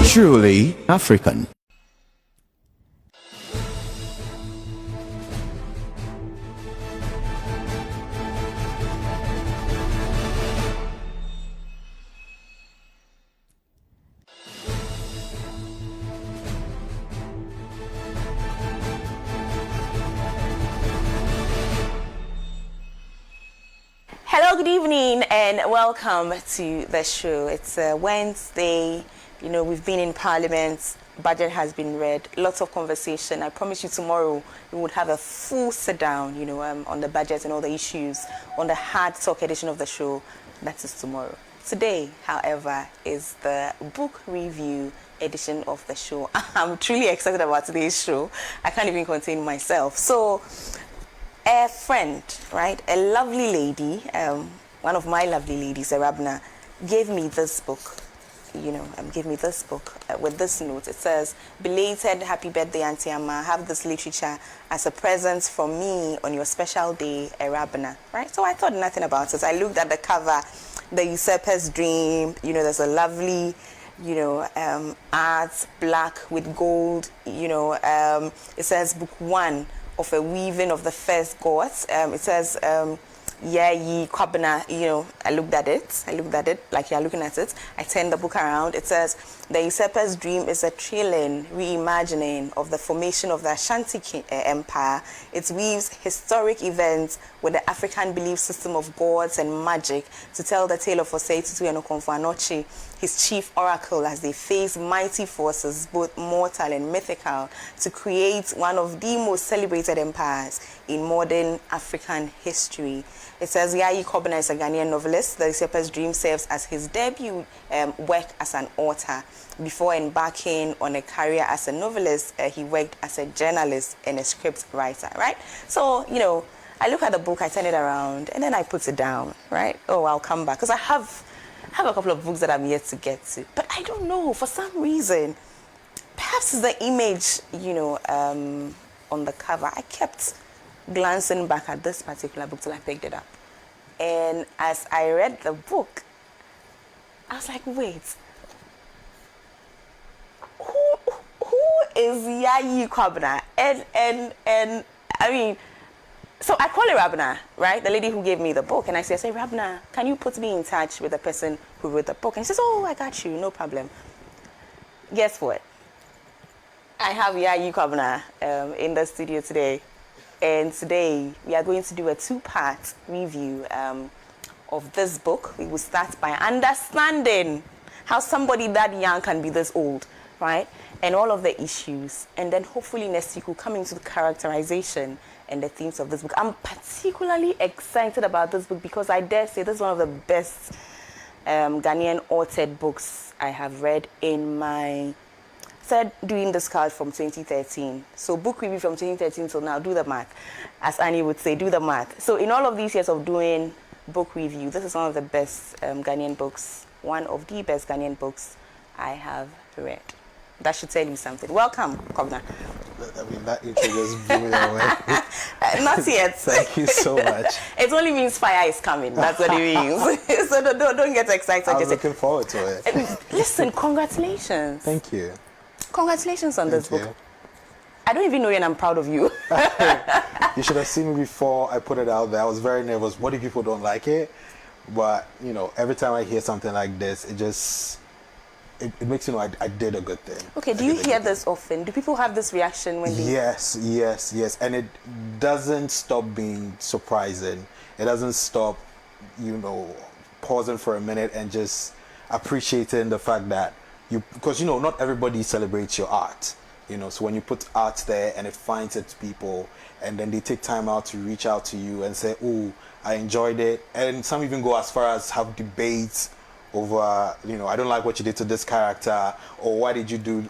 Truly African. Hello, good evening, and welcome to the show. It's Wednesday. You know, we've been in Parliament. Budget has been read. Lots of conversation. I promise you tomorrow we would have a full sit down, on the budget and all the issues on the hard talk edition of the show. That is tomorrow. Today, however, is the book review edition of the show. I'm truly excited about today's show. I can't even contain myself. So, a friend, right, a lovely lady, one of my lovely ladies, Arabna, gave me this book, gave me this book with this note. It says, "Belated happy birthday, Auntie Amma. Have this literature as a present from me on your special day, Arabna." Right? So I thought nothing about it. I looked at the cover, the Usurper's Dream. There's a lovely, art, black with gold. It says book 1 of a weaving of the first gods. It says, Kwabena, I looked at it like you're looking at it. I turned the book around. It says, "The Usurper's Dream is a thrilling reimagining of the formation of the Ashanti Empire. It weaves historic events with the African belief system of gods and magic to tell the tale of Osei Tutu and Okomfo Anokye, his chief oracle, as they face mighty forces, both mortal and mythical, to create one of the most celebrated empires in modern African history." It says Yayi Kwabena is a Ghanaian novelist. The Usurper's Dream serves as his debut work as an author. Before embarking on a career as a novelist, he worked as a journalist and a script writer, right? So, I look at the book, I turn it around, and then I put it down, right? Oh, I'll come back. Because I have a couple of books that I'm yet to get to. But I don't know, for some reason, perhaps it's the image, on the cover. I kept glancing back at this particular book till I picked it up. And as I read the book, I was like, wait, who is Yayi Kwabena? And I mean, so I call her Rabna, right? The lady who gave me the book. And I say, "Rabna, can you put me in touch with the person who wrote the book?" And she says, "Oh, I got you, no problem." Guess what? I have Yayi Kwabena in the studio today. And today we are going to do a 2-part review of this book. We will start by understanding how somebody that young can be this old, right? And all of the issues. And then hopefully next week we'll come into the characterization and the themes of this book. I'm particularly excited about this book because I dare say this is one of the best Ghanaian authored books I have read in my... started doing this card from 2013. So book review from 2013 till now, do the math. As Annie would say, do the math. So in all of these years of doing book review, this is one of the best Ghanaian books, one of the best Ghanaian books I have read. That should tell you something. Welcome, Kwabena. I mean, that intro just blew me away. Not yet. Thank you so much. It only means fire is coming. That's what it means. So don't get excited. I'm looking forward to it. Listen, congratulations. Thank you. Congratulations on this Thank book. you. I don't even know you and I'm proud of you. You should have seen me before I put it out there. I was very nervous. What if people don't like it? But, every time I hear something like this, it makes you know I did a good thing. Okay, do you hear this often? Do people have this reaction when they... Yes. And it doesn't stop being surprising. It doesn't stop, pausing for a minute and just appreciating the fact that because not everybody celebrates your art. So when you put art there and it finds its people, and then they take time out to reach out to you and say, "Oh, I enjoyed it," and some even go as far as have debates over, "I don't like what you did to this character," or "Why did you do?"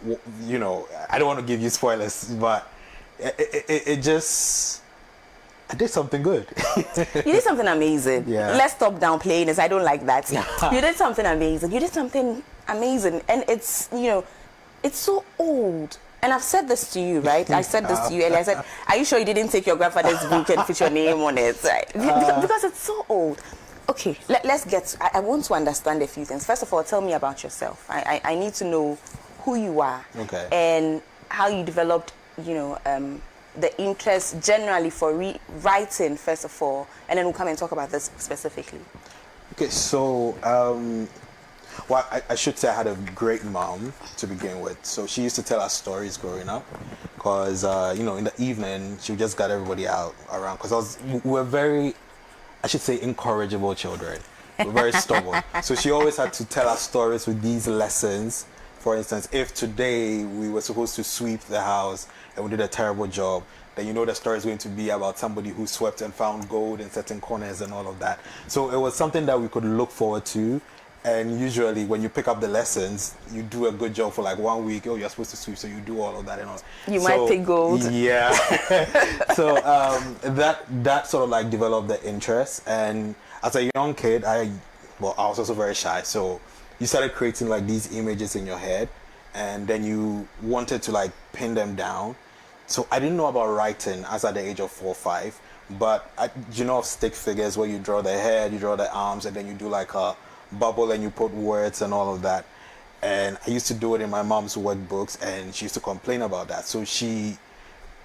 I don't want to give you spoilers, but it just... I did something good. You did something amazing. Yeah. Let's stop downplaying this. I don't like that. You did something amazing. And it's, it's so old. And I've said this to you, right? I said this to you earlier. I said, "Are you sure you didn't take your grandfather's book and put your name on it?" Right? Because it's so old. Okay, let's get... I want to understand a few things. First of all, tell me about yourself. I need to know who you are, Okay. and how you developed, the interest generally for writing first of all, and then we'll come and talk about this specifically. Okay, so well, I should say I had a great mom to begin with. So she used to tell us stories growing up, because in the evening she just got everybody out around. Because we're very, I should say, incorrigible children. We're very stubborn. So she always had to tell us stories with these lessons. For instance, if today we were supposed to sweep the house and we did a terrible job, then the story is going to be about somebody who swept and found gold in certain corners and all of that. So it was something that we could look forward to. And usually when you pick up the lessons, you do a good job for like 1 week. Oh, you're supposed to sweep, so you do all of that and all. You might pick gold. Yeah. So that sort of like developed the interest. And as a young kid, I was also very shy. So you started creating like these images in your head, and then you wanted to like pin them down. So I didn't know about writing as at the age of 4 or 5, but of stick figures where you draw the head, you draw the arms, and then you do like a bubble and you put words and all of that. And I used to do it in my mom's workbooks, and she used to complain about that. So she,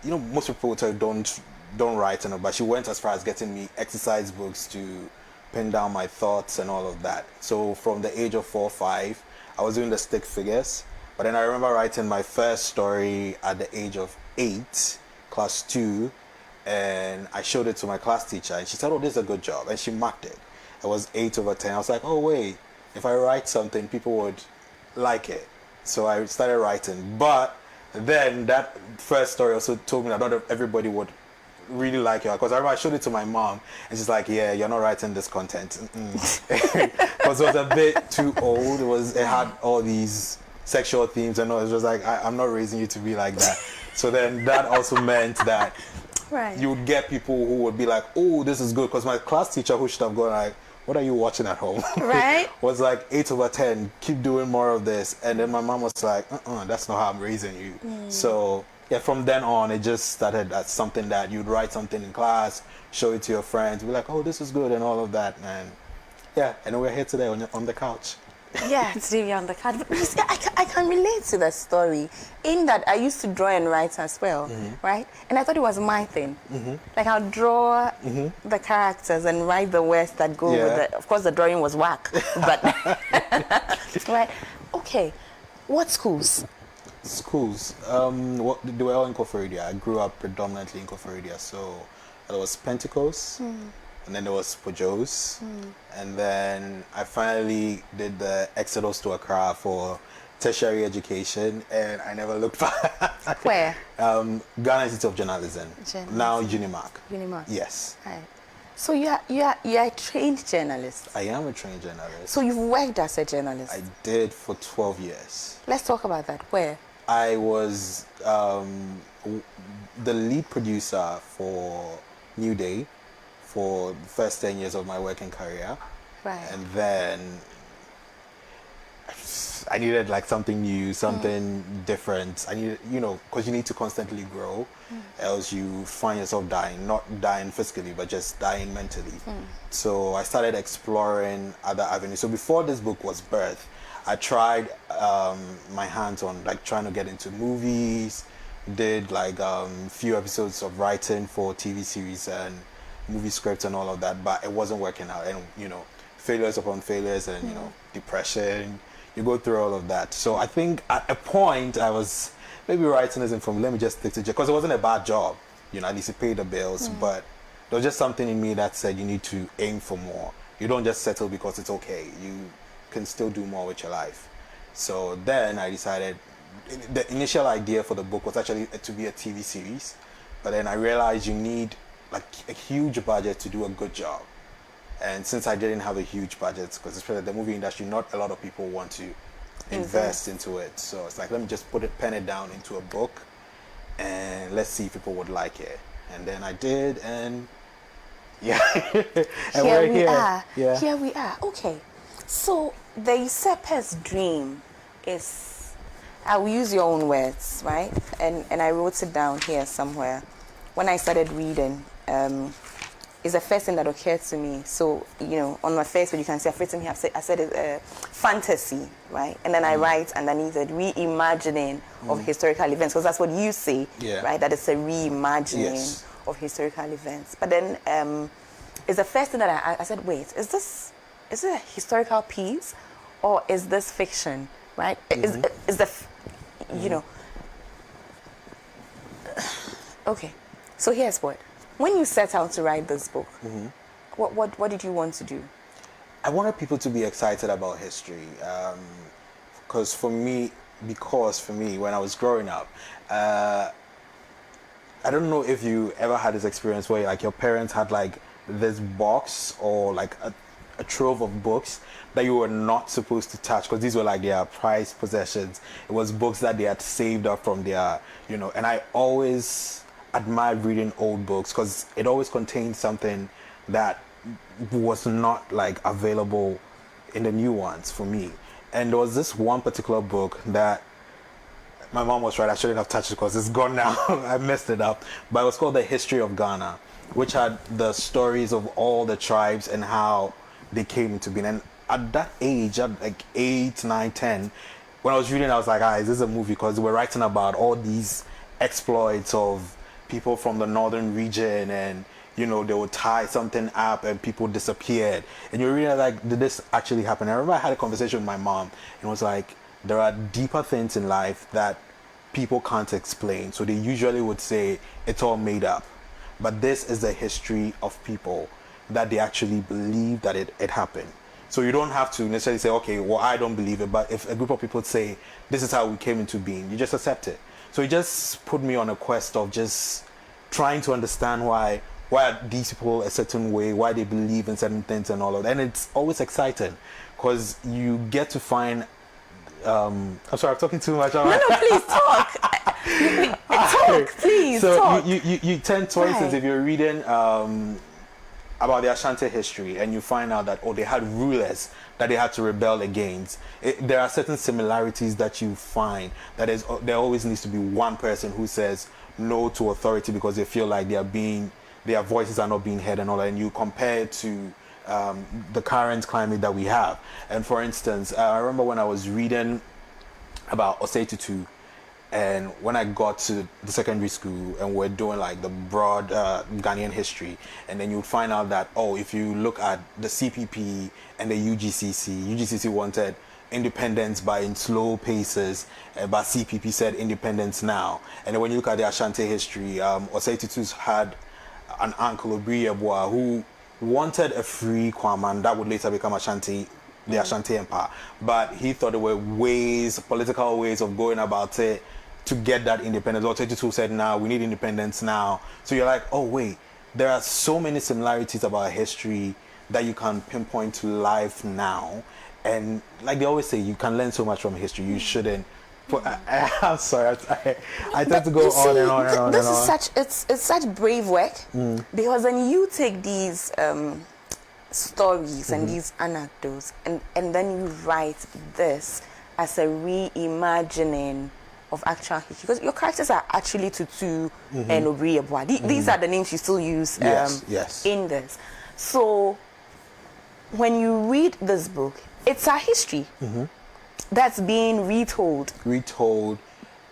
most people would tell you don't write, but she went as far as getting me exercise books to pin down my thoughts and all of that. So from the age of 4 or 5, I was doing the stick figures. But then I remember writing my first story at the age of 8, class 2, and I showed it to my class teacher, and she said, "Oh, this is a good job," and she marked it. It was 8/10. I was like, "Oh wait, if I write something, people would like it." So I started writing. But then that first story also told me that not everybody would really like it, because I remember I showed it to my mom, and she's like, "Yeah, you're not writing this content," because it was a bit too old. It had all these sexual themes, and all. It was just like, I'm not raising you to be like that. So then that also meant that you would get people who would be like, "Oh, this is good," because my class teacher, who should have gone like, "What are you watching at home?" Right. was like 8/10. Keep doing more of this. And then my mom was like, "That's not how I'm raising you." So yeah, from then on, it just started as something that you'd write something in class, show it to your friends, be like, "Oh, this is good," and all of that. And yeah, and we're here today on the couch. Yeah, today we're on the couch. But you see, I can relate to the story in that I used to draw and write as well, right? And I thought it was my thing. Like I'll draw the characters and write the words that go with it. Of course, the drawing was whack, but right. Okay, what schools? Schools. They were all in Koforidua. I grew up predominantly in Koforidua, so there was Pentecost. And then there was Pojos. And then I finally did the exodus to Accra for tertiary education, and I never looked back. Where? Ghana Institute of Journalism. Now Unimark. Unimark. Yes. Right. So you are a trained journalist. I am a trained journalist. So you've worked as a journalist. I did for 12 years. Let's talk about that. Where? I was the lead producer for New Day for the first 10 years of my working career. Right. And then I needed like something new, something different. I needed, because you need to constantly grow, else you find yourself dying, not dying physically, but just dying mentally. So I started exploring other avenues. So before this book was birthed, I tried my hands on like trying to get into movies, did like few episodes of writing for TV series and movie scripts and all of that, but it wasn't working out. And failures upon failures, and depression, you go through all of that. So I think at a point I was maybe writing isn't from, let me just stick to it, because it wasn't a bad job, at least it paid the bills, but there was just something in me that said you need to aim for more. You don't just settle because it's okay. You can still do more with your life. So then I decided, the initial idea for the book was actually to be a TV series, but then I realized you need like a huge budget to do a good job. And since I didn't have a huge budget, because especially the movie industry, not a lot of people want to invest into it. So it's like, let me just pen it down into a book, and let's see if people would like it. And then I did, and yeah. And here we're we here. are. Yeah. Here we are. Okay. So the Usurper's dream is, I will use your own words, right? And I wrote it down here somewhere. When I started reading, is the first thing that occurred to me. So, you know, on my face, you can see I've written here, I said it's fantasy, right? And then I write underneath it, reimagining of historical events, because that's what you say, right? That it's a reimagining of historical events. But then it's the first thing that I said, wait, is it a historical piece or is this fiction, right? Is the, you know, okay. So here's what. When you set out to write this book, what did you want to do? I wanted people to be excited about history, because for me, when I was growing up, I don't know if you ever had this experience where like your parents had like this box or like a trove of books that you were not supposed to touch because these were like their prized possessions. It was books that they had saved up from their, you know, and I always admired reading old books because it always contained something that was not like available in the new ones for me. And there was this one particular book that my mom was right, I shouldn't have touched it because it's gone now. I messed it up. But it was called The History of Ghana, which had the stories of all the tribes and how they came into being. And at that age, at like 8, 9, 10, when I was reading, I was like, is this a movie? Because we're writing about all these exploits of people from the northern region, and you know they would tie something up and people disappeared, and you're really like, did this actually happen? I remember I had a conversation with my mom and it was like, there are deeper things in life that people can't explain, so they usually would say it's all made up, but this is the history of people that they actually believe that it happened. So you don't have to necessarily say, okay, well, I don't believe it, but if a group of people say this is how we came into being, you just accept it. So it just put me on a quest of just trying to understand why are these people a certain way, why they believe in certain things and all of that. And it's always exciting because you get to find... I'm sorry, I'm talking too much. No, please talk. Talk, please. So talk. You tend twice as if you're reading about the Ashanti history and you find out that, they had rulers that they had to rebel against. There are certain similarities that you find that there always needs to be one person who says no to authority because they feel like their voices are not being heard and all that, and you compare it to the current climate that we have. And for instance, I remember when I was reading about Osei Tutu, and when I got to the secondary school and we're doing like the broad Ghanaian history, and then you'd find out that, if you look at the CPP and the UGCC wanted independence by in slow paces, but CPP said independence now. And then when you look at the Ashanti history, Osei Tutu's had an uncle, Obri Yeboah, who wanted a free Kwaman that would later become the Ashanti Empire. But he thought there were political ways of going about it to get that independence. Osei Tutu said, now we need independence now. So you're like, wait, there are so many similarities about history that you can pinpoint to life now. And like they always say, you can learn so much from history. You shouldn't. But I'm sorry, I tend to go on and on and on. This is it's such brave work because then you take these stories and these anecdotes and then you write this as a reimagining of actual history, because your characters are actually Tutu and Obri Yeboah. These are the names you still use in this. So when you read this book, it's our history that's being retold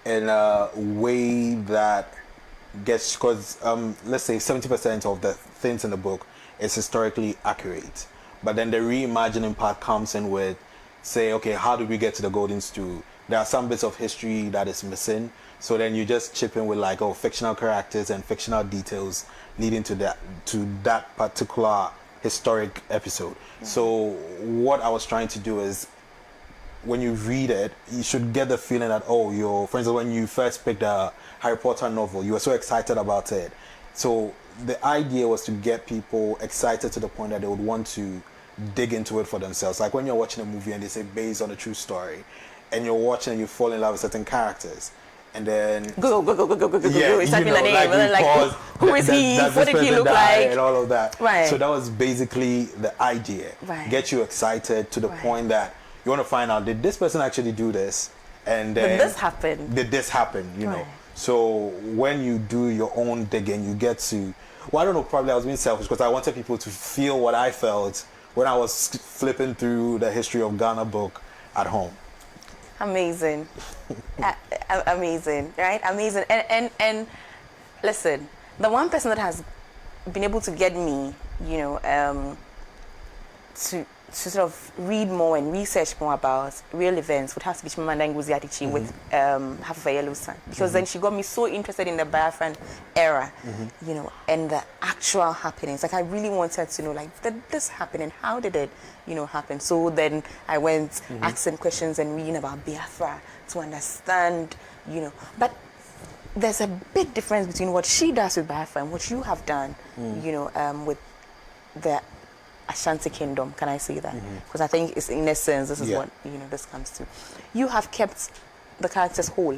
in a way that gets, because let's say 70% of the things in the book is historically accurate, but then the reimagining part comes in with, say, okay, how did we get to the golden stool? There are some bits of history that is missing, so then you just chip in with like, fictional characters and fictional details leading to that particular historic episode. So what I was trying to do is, when you read it, you should get the feeling that, for instance, when you first picked a Harry Potter novel, you were so excited about it. So the idea was to get people excited to the point that they would want to dig into it for themselves. Like when you're watching a movie and they say based on a true story, and you're watching and you fall in love with certain characters, and then go. It's like the name, who is he? What did he look like? And all of that. Right. So that was basically the idea. Right. Get you excited to the point that you want to find out, did this person actually do this? And then did this happen? Did this happen? You know. So when you do your own digging, you get to, well, I don't know, probably I was being selfish because I wanted people to feel what I felt when I was flipping through the history of Ghana book at home. Amazing. Amazing, right? Amazing. And listen, the one person that has been able to get me, to sort of read more and research more about real events would have to be Chimamanda Ngozi Adichie with Half of a Yellow Sun, because then she got me so interested in the Biafran era, and the actual happenings. Like I really wanted to know, like, did this happen and how did it, happen? So then I went asking questions and reading about Biafra to understand, but there's a big difference between what she does with Biafra and what you have done, with the Ashanti Kingdom. Can I say that? Because I think it's, in essence, this is what this comes to. You have kept the characters whole.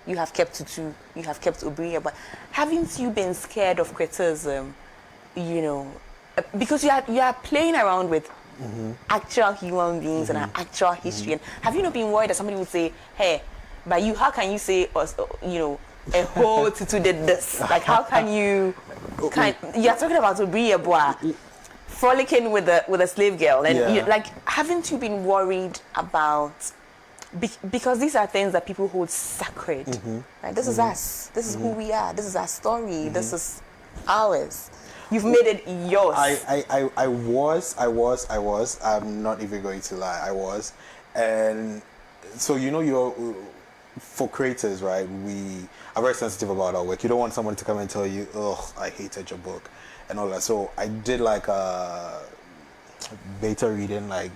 You have kept Tutu. You have kept Obriya. But haven't you been scared of criticism? Because you are playing around with actual human beings and our actual history. And have you not been worried that somebody would say, "Hey, but you, how can you say us? A whole Tutu did this? Like, how can you? You are talking about Obriya boy frolicking with a slave girl, and haven't you been worried about, because these are things that people hold sacred, right? This is us, this is who we are, this is our story, this is ours. You've made it yours. I was, I'm not even going to lie, I was. And so you're for creators, right, we are very sensitive about our work. You don't want someone to come and tell you, "Oh, I hated your book," and all that. So I did like a beta reading, like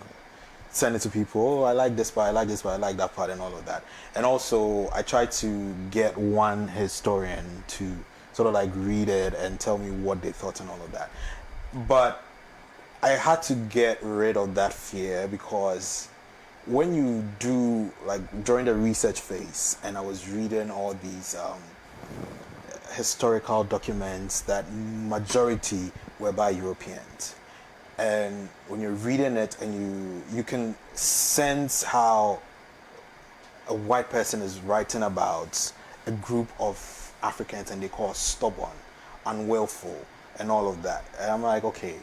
send it to people. "Oh, I like this part, I like this part, I like that part," and all of that. And also I tried to get one historian to sort of like read it and tell me what they thought and all of that. But I had to get rid of that fear, because when you do, like during the research phase, and I was reading all these historical documents that majority were by Europeans, and when you're reading it and you can sense how a white person is writing about a group of Africans and they call us stubborn, unwillful, and all of that. And I'm like, okay,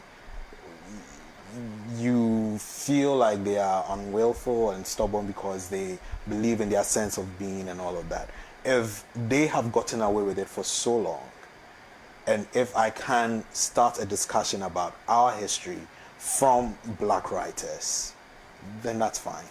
you feel like they are unwillful and stubborn because they believe in their sense of being and all of that. If they have gotten away with it for so long, and if I can start a discussion about our history from black writers, then that's fine,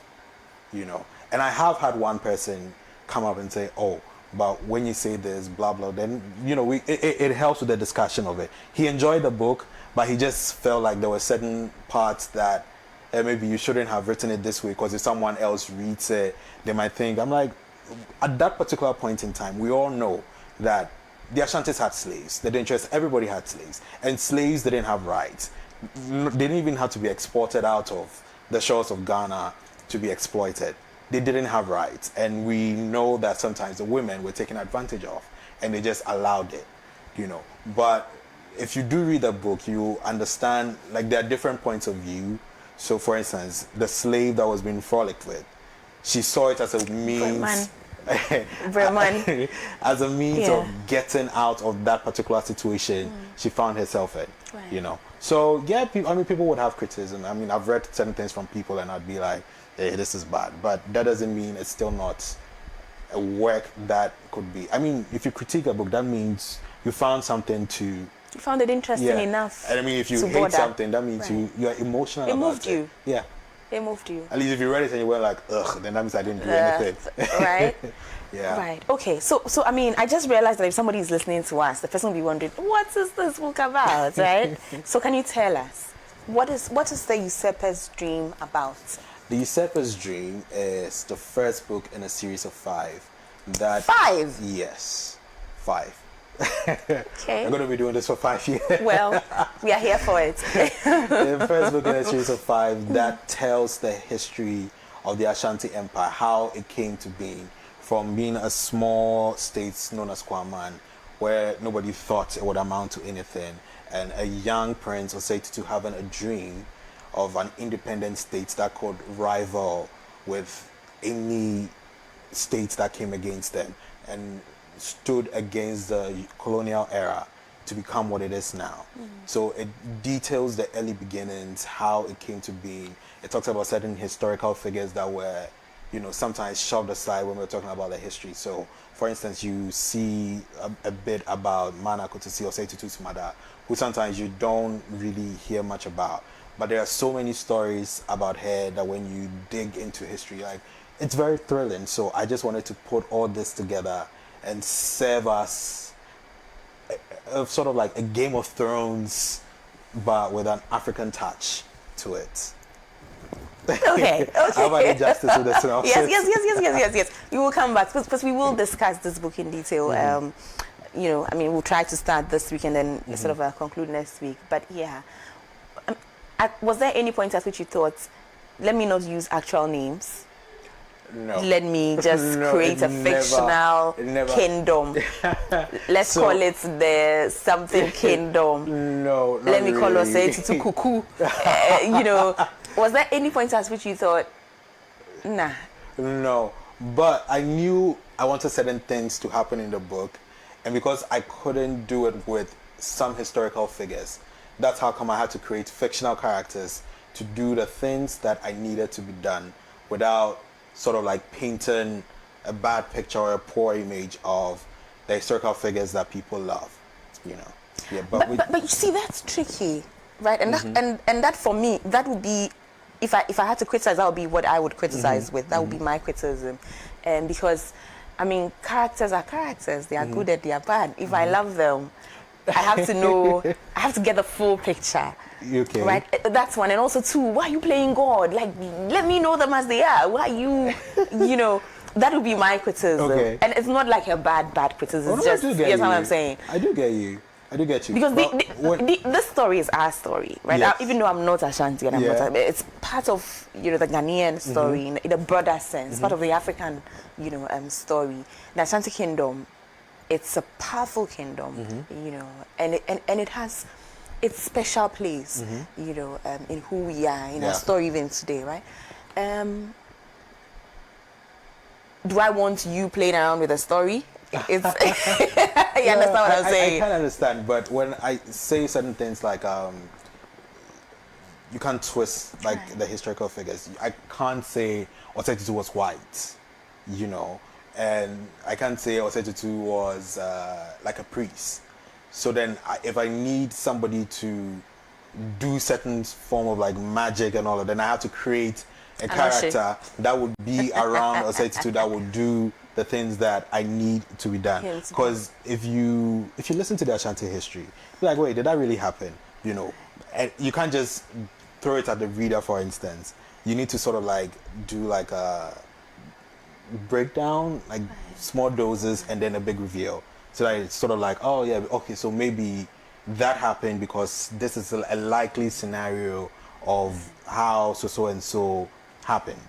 And I have had one person come up and say, "Oh, but when you say this, blah, blah," then, it helps with the discussion of it. He enjoyed the book, but he just felt like there were certain parts that maybe you shouldn't have written it this way, because if someone else reads it, they might think. I'm like, at that particular point in time, we all know that the Ashantis had slaves. The Dinchas, everybody had slaves. And slaves didn't have rights. They didn't even have to be exported out of the shores of Ghana to be exploited. They didn't have rights. And we know that sometimes the women were taken advantage of, and they just allowed it, But if you do read the book, you understand, like, there are different points of view. So, for instance, the slave that was being frolicked with, she saw it as a means as a means of getting out of that particular situation she found herself in, Right. So people would have criticism. I mean, I've read certain things from people and I'd be like, "Hey, this is bad," but that doesn't mean it's still not a work that could be. I mean, if you critique a book, that means you found something to. You found it interesting enough. And I mean, if you hate something, that means you are emotional about it. It moved you. Yeah. It moved you. At least if you read it and you were like, "Ugh," then that means I didn't do anything. Right? Yeah. Right. Okay. So I mean, I just realized that if somebody is listening to us, the person will be wondering, what is this book about, right? So can you tell us, what is the Usurper's Dream about? The Usurper's Dream is the first book in a series of 5. That 5? Yes, 5. Okay. I'm going to be doing this for 5 years. Well, we are here for it. The first book in a series of 5 that tells the history of the Ashanti Empire, how it came to being, from being a small state known as Kwaman, where nobody thought it would amount to anything, and a young prince was said to having a dream of an independent state that could rival with any state that came against them. And stood against the colonial era to become what it is now. So it details the early beginnings, how it came to be. It talks about certain historical figures that were, sometimes shoved aside when we're talking about the history. So, for instance, you see a bit about Mana Kotusi or Seitutu Sumada, who sometimes you don't really hear much about. But there are so many stories about her that when you dig into history, like, it's very thrilling. So I just wanted to put all this together and serve us a sort of like a Game of Thrones, but with an African touch to it. Okay. How about the justice with the synopsis? Yes. We will come back because we will discuss this book in detail. We'll try to start this week and then sort of conclude next week. But yeah, was there any point at which you thought, let me not use actual names? No. Let me just create a fictional kingdom. Let's call it the something kingdom. No, let me call really. us to cuckoo. Was there any point at which you thought, nah? No, but I knew I wanted certain things to happen in the book, and because I couldn't do it with some historical figures, that's how come I had to create fictional characters to do the things that I needed to be done without sort of like painting a bad picture or a poor image of the historical figures that people love, Yeah, but you see, that's tricky, right? And that for me, that would be, if I had to criticize, that would be what I would criticize with. That would be my criticism, and because, characters are characters. They are good and they are bad. If I love them, I have to know. I have to get the full picture. Okay. Right, that's one. And also two, why are you playing God? Like, let me know them as they are. Why you, that would be my criticism. Okay. And it's not like a bad criticism. Oh, no, it's just, here's what I'm saying. I do get you. Because this story is our story, right? Yes. Even though I'm not Ashanti and I'm not, it's part of, the Ghanaian story in a broader sense, part of the African, story. The Ashanti kingdom, it's a powerful kingdom, and it has its special place, in who we are, in our story even today, right? Do I want you playing around with a story? It's you understand what I'm saying? I can understand, but when I say certain things like you can't twist like the historical figures. I can't say Osetutu was white, and I can't say Osetutu was like a priest. So then, if I need somebody to do certain form of like magic and all of that, then I have to create a character that would be around Osetutu that would do the things that I need to be done. Because if you listen to the Ashanti history, you're like, wait, did that really happen? And you can't just throw it at the reader. For instance, you need to sort of like do like a breakdown, like small doses, and then a big reveal. So that it's sort of like, oh yeah, okay, so maybe that happened because this is a likely scenario of how so and so happened,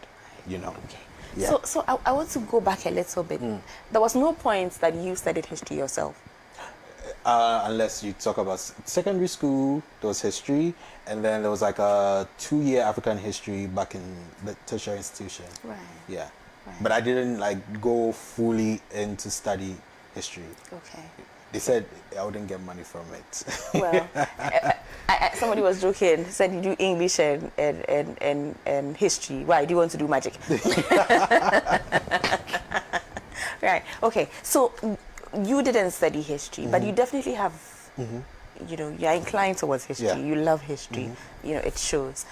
Okay. Yeah. So I want to go back a little bit. There was no point that you studied history yourself. Unless you talk about secondary school, there was history, and then there was like a 2-year African history back in the tertiary institution. Right. Yeah. Right. But I didn't like go fully into study history. Okay. They said I wouldn't get money from it. Well, somebody was joking. Said you do English and history. Why do you want to do magic? Right. Okay. So you didn't study history, but you definitely have. You're inclined towards history. Yeah. You love history. It shows.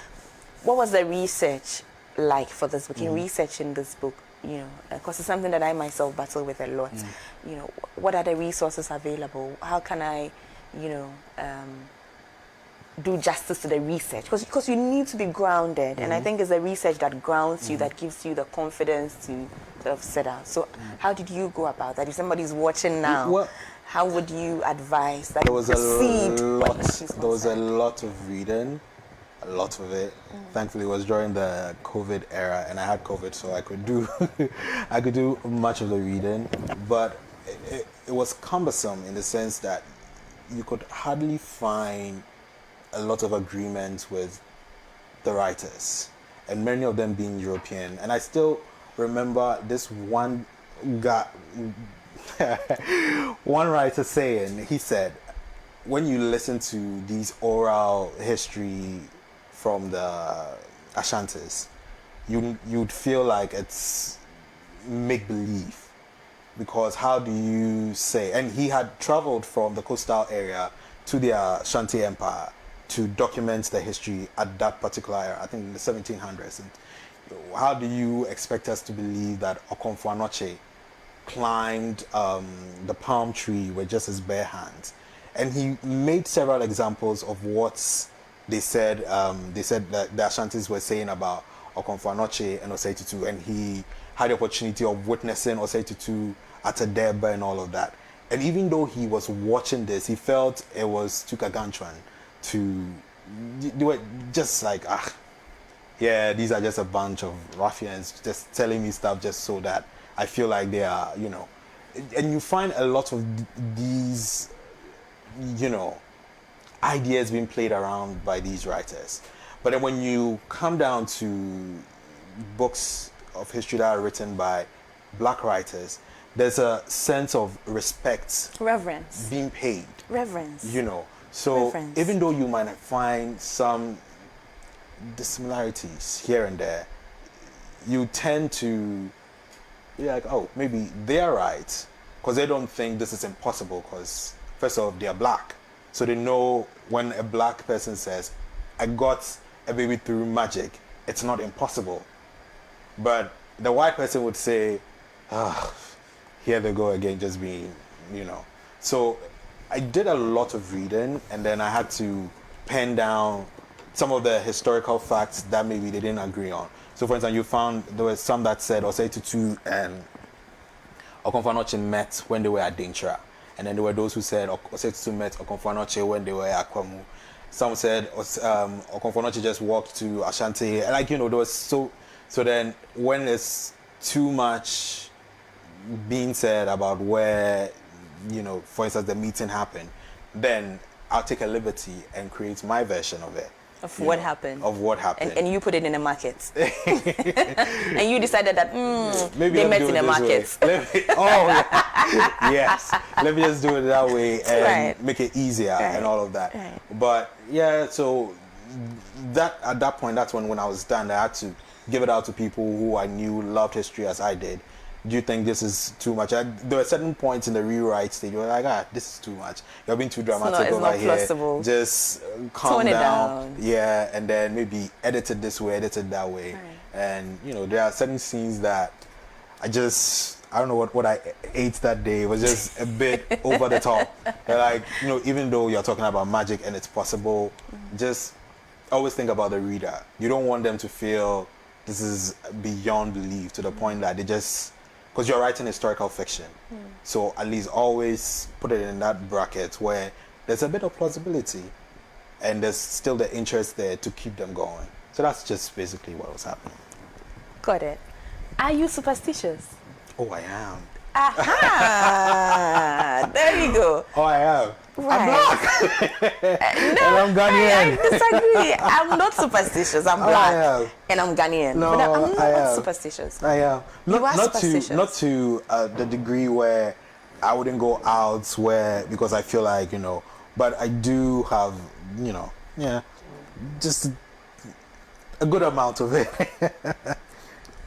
What was the research like for this book? In researching this book, because it's something that I myself battle with a lot. What are the resources available? How can I, do justice to the research? Because you need to be grounded, and I think it's the research that grounds you, that gives you the confidence to sort of set out. So, how did you go about that? If somebody's watching now, how would you advise that? There was a lot of reading. A lot of it. Thankfully, it was during the COVID era, and I had COVID, so I could do I could do much of the reading. But it was cumbersome in the sense that you could hardly find a lot of agreements with the writers, and many of them being European. And I still remember this one guy. one writer saying, he said, when you listen to these oral history from the Ashantis, you'd feel like it's make believe, because how do you say? And he had traveled from the coastal area to the Ashanti Empire to document the history at that particular era, I think in the 1700s. And how do you expect us to believe that Okomfo-Anokye climbed the palm tree with just his bare hands? And he made several examples of what they said. They said that the Ashantis were saying about Okomfo-Anokye and Osei Tutu, and he had the opportunity of witnessing Osei Tutu at a Deba and all of that. And even though he was watching this, he felt it was Tukagantran to do it, just like, yeah, these are just a bunch of ruffians just telling me stuff just so that I feel like they are, and you find a lot of these, ideas being played around by these writers. But then when you come down to books of history that are written by black writers, there's a sense of respect, reverence being paid, reverence. So Reverence. even though you might find some dissimilarities here and there, you tend to be like, oh, maybe they're right, because they don't think this is impossible, because first of all, they're black. So they know when a black person says, I got a baby through magic, it's not impossible. But the white person would say, here they go again, just being, So I did a lot of reading, and then I had to pen down some of the historical facts that maybe they didn't agree on. So for instance, you found there were some that said Osei Tutu and Okomfo-Anokye met when they were at Dintra. And then there were those who said Osei Tutu met Okomfo-Anokye when they were at Kwamu. Some said Okomfo-Anokye just walked to Ashanti. And there was so then when there's too much being said about where, for instance, the meeting happened, then I'll take a liberty and create my version of it. Of what happened. Of what happened. And you put it in a market. And you decided that maybe they met in a market. Yes. Let me just do it that way and make it easier and all of that. Right. But yeah, so that at that point, that's when I was done, I had to give it out to people who I knew loved history as I did. Do you think this is too much? There were certain points in the rewrite stage where like, this is too much. You're being too dramatic over here. Plausible. Just calm Tone it down. Yeah, and then maybe edit it this way, edit it that way. Right. And there are certain scenes that I don't know what I ate that day. It was just a bit over the top. Like, even though you're talking about magic and it's possible, just always think about the reader. You don't want them to feel this is beyond belief to the point that they just, because you're writing historical fiction. So at least always put it in that bracket where there's a bit of plausibility and there's still the interest there to keep them going. So that's just basically what was happening. Got it. Are you superstitious? Oh, I am. Aha! There you go. Oh, I am. Right. I'm black. And I'm Ghanaian. I disagree. I'm not superstitious. I'm black. And I'm Ghanaian. No, but I'm I not am. superstitious. I am. Not superstitious. Not to the degree where I wouldn't go out because I feel like, but I do have, just a good amount of it.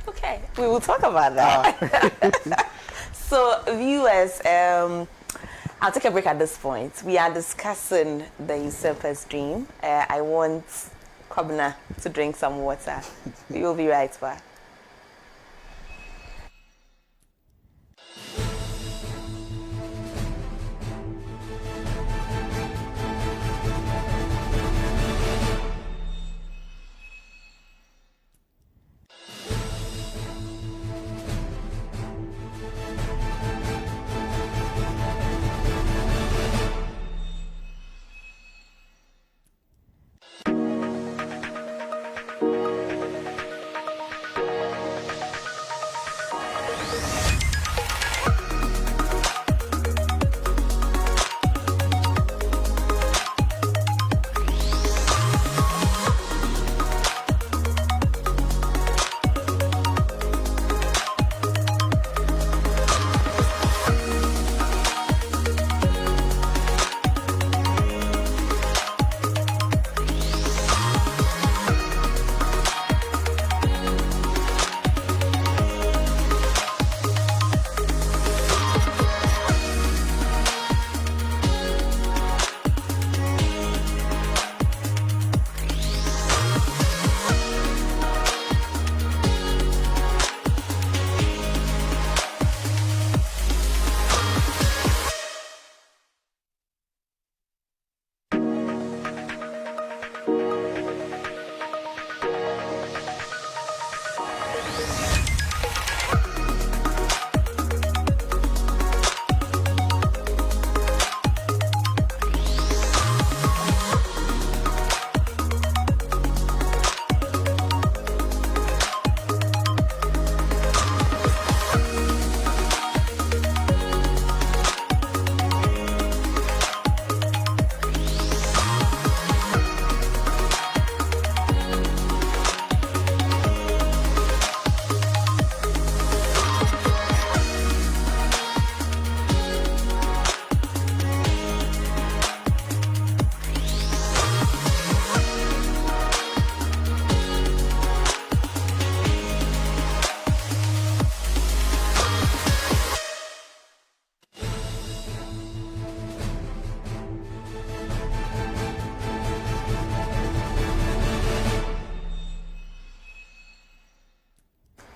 Okay, we will talk about that. So, viewers, I'll take a break at this point. We are discussing the Usurper's dream. I want Kwabena to drink some water. We will be right back.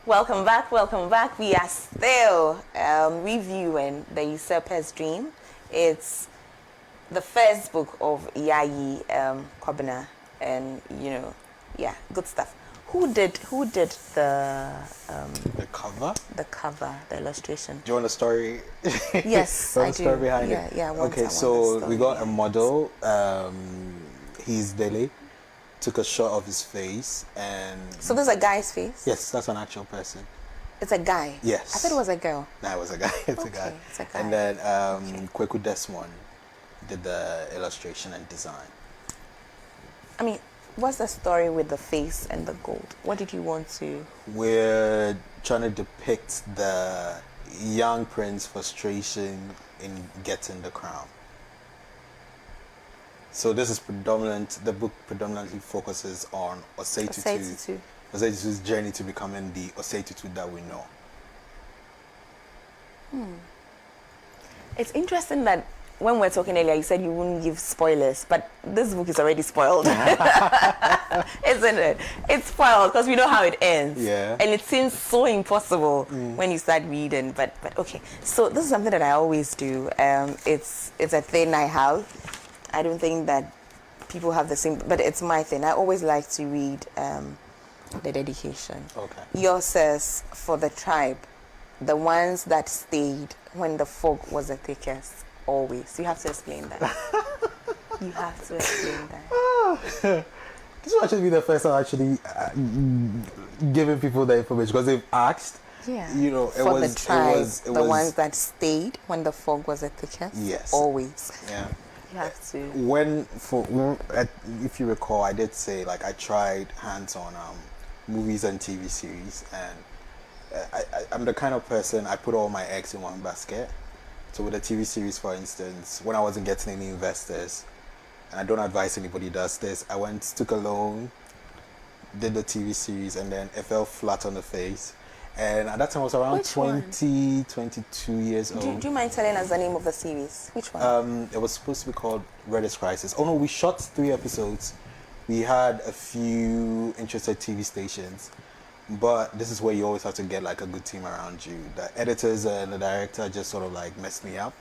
Welcome back, welcome back. We are still reviewing The Usurper's Dream. It's the first book of Yayi Kobina, and yeah, good stuff. Who did the cover? The cover, the illustration. Do you want the story? Yes, I do. The story behind yeah, it. Yeah, I want, okay, I want so we got a model. He's Dele. Took a shot of his face, and so there's a guy's face. yes, that's an actual person. It's a guy. Yes. I thought it was a girl. No, it was a guy. It's Okay, a guy. it's a guy. And then Kweku Desmond did the illustration and design. I mean, what's the story with the face and the gold? What did you want to? We're trying to depict the young prince's frustration in getting the crown. So this is the book predominantly focuses on Osei Tutu's journey to becoming the Osei Tutu that we know. It's interesting that when we were talking earlier, you said you wouldn't give spoilers, but this book is already spoiled. Isn't it? It's spoiled because we know how it ends. Yeah. And it seems so impossible when you start reading. But okay. So this is something that I always do. It's a thing I have. I don't think that people have the same, but it's my thing. I always like to read the dedication. Okay. Yours says, for the tribe, the ones that stayed when the fog was the thickest, always. You have to explain that. You have to explain that. This will actually be the first time actually giving people the information because they've asked. Yeah. For the tribe, it was the ones that stayed when the fog was the thickest. Yes. Always. Yeah. You have to. If you recall, I did say like I tried hands on movies and TV series, and I'm the kind of person I put all my eggs in one basket. So with a TV series, for instance, when I wasn't getting any investors, and I don't advise anybody does this, I took a loan, did the TV series, and then it fell flat on the face. And at that time I was around 22 years old. Do you mind telling us the name of the series? Which one? It was supposed to be called Reddit's Crisis. Oh no, we shot 3 episodes. We had a few interested TV stations, but this is where you always have to get like a good team around you. The editors and the director just sort of like messed me up.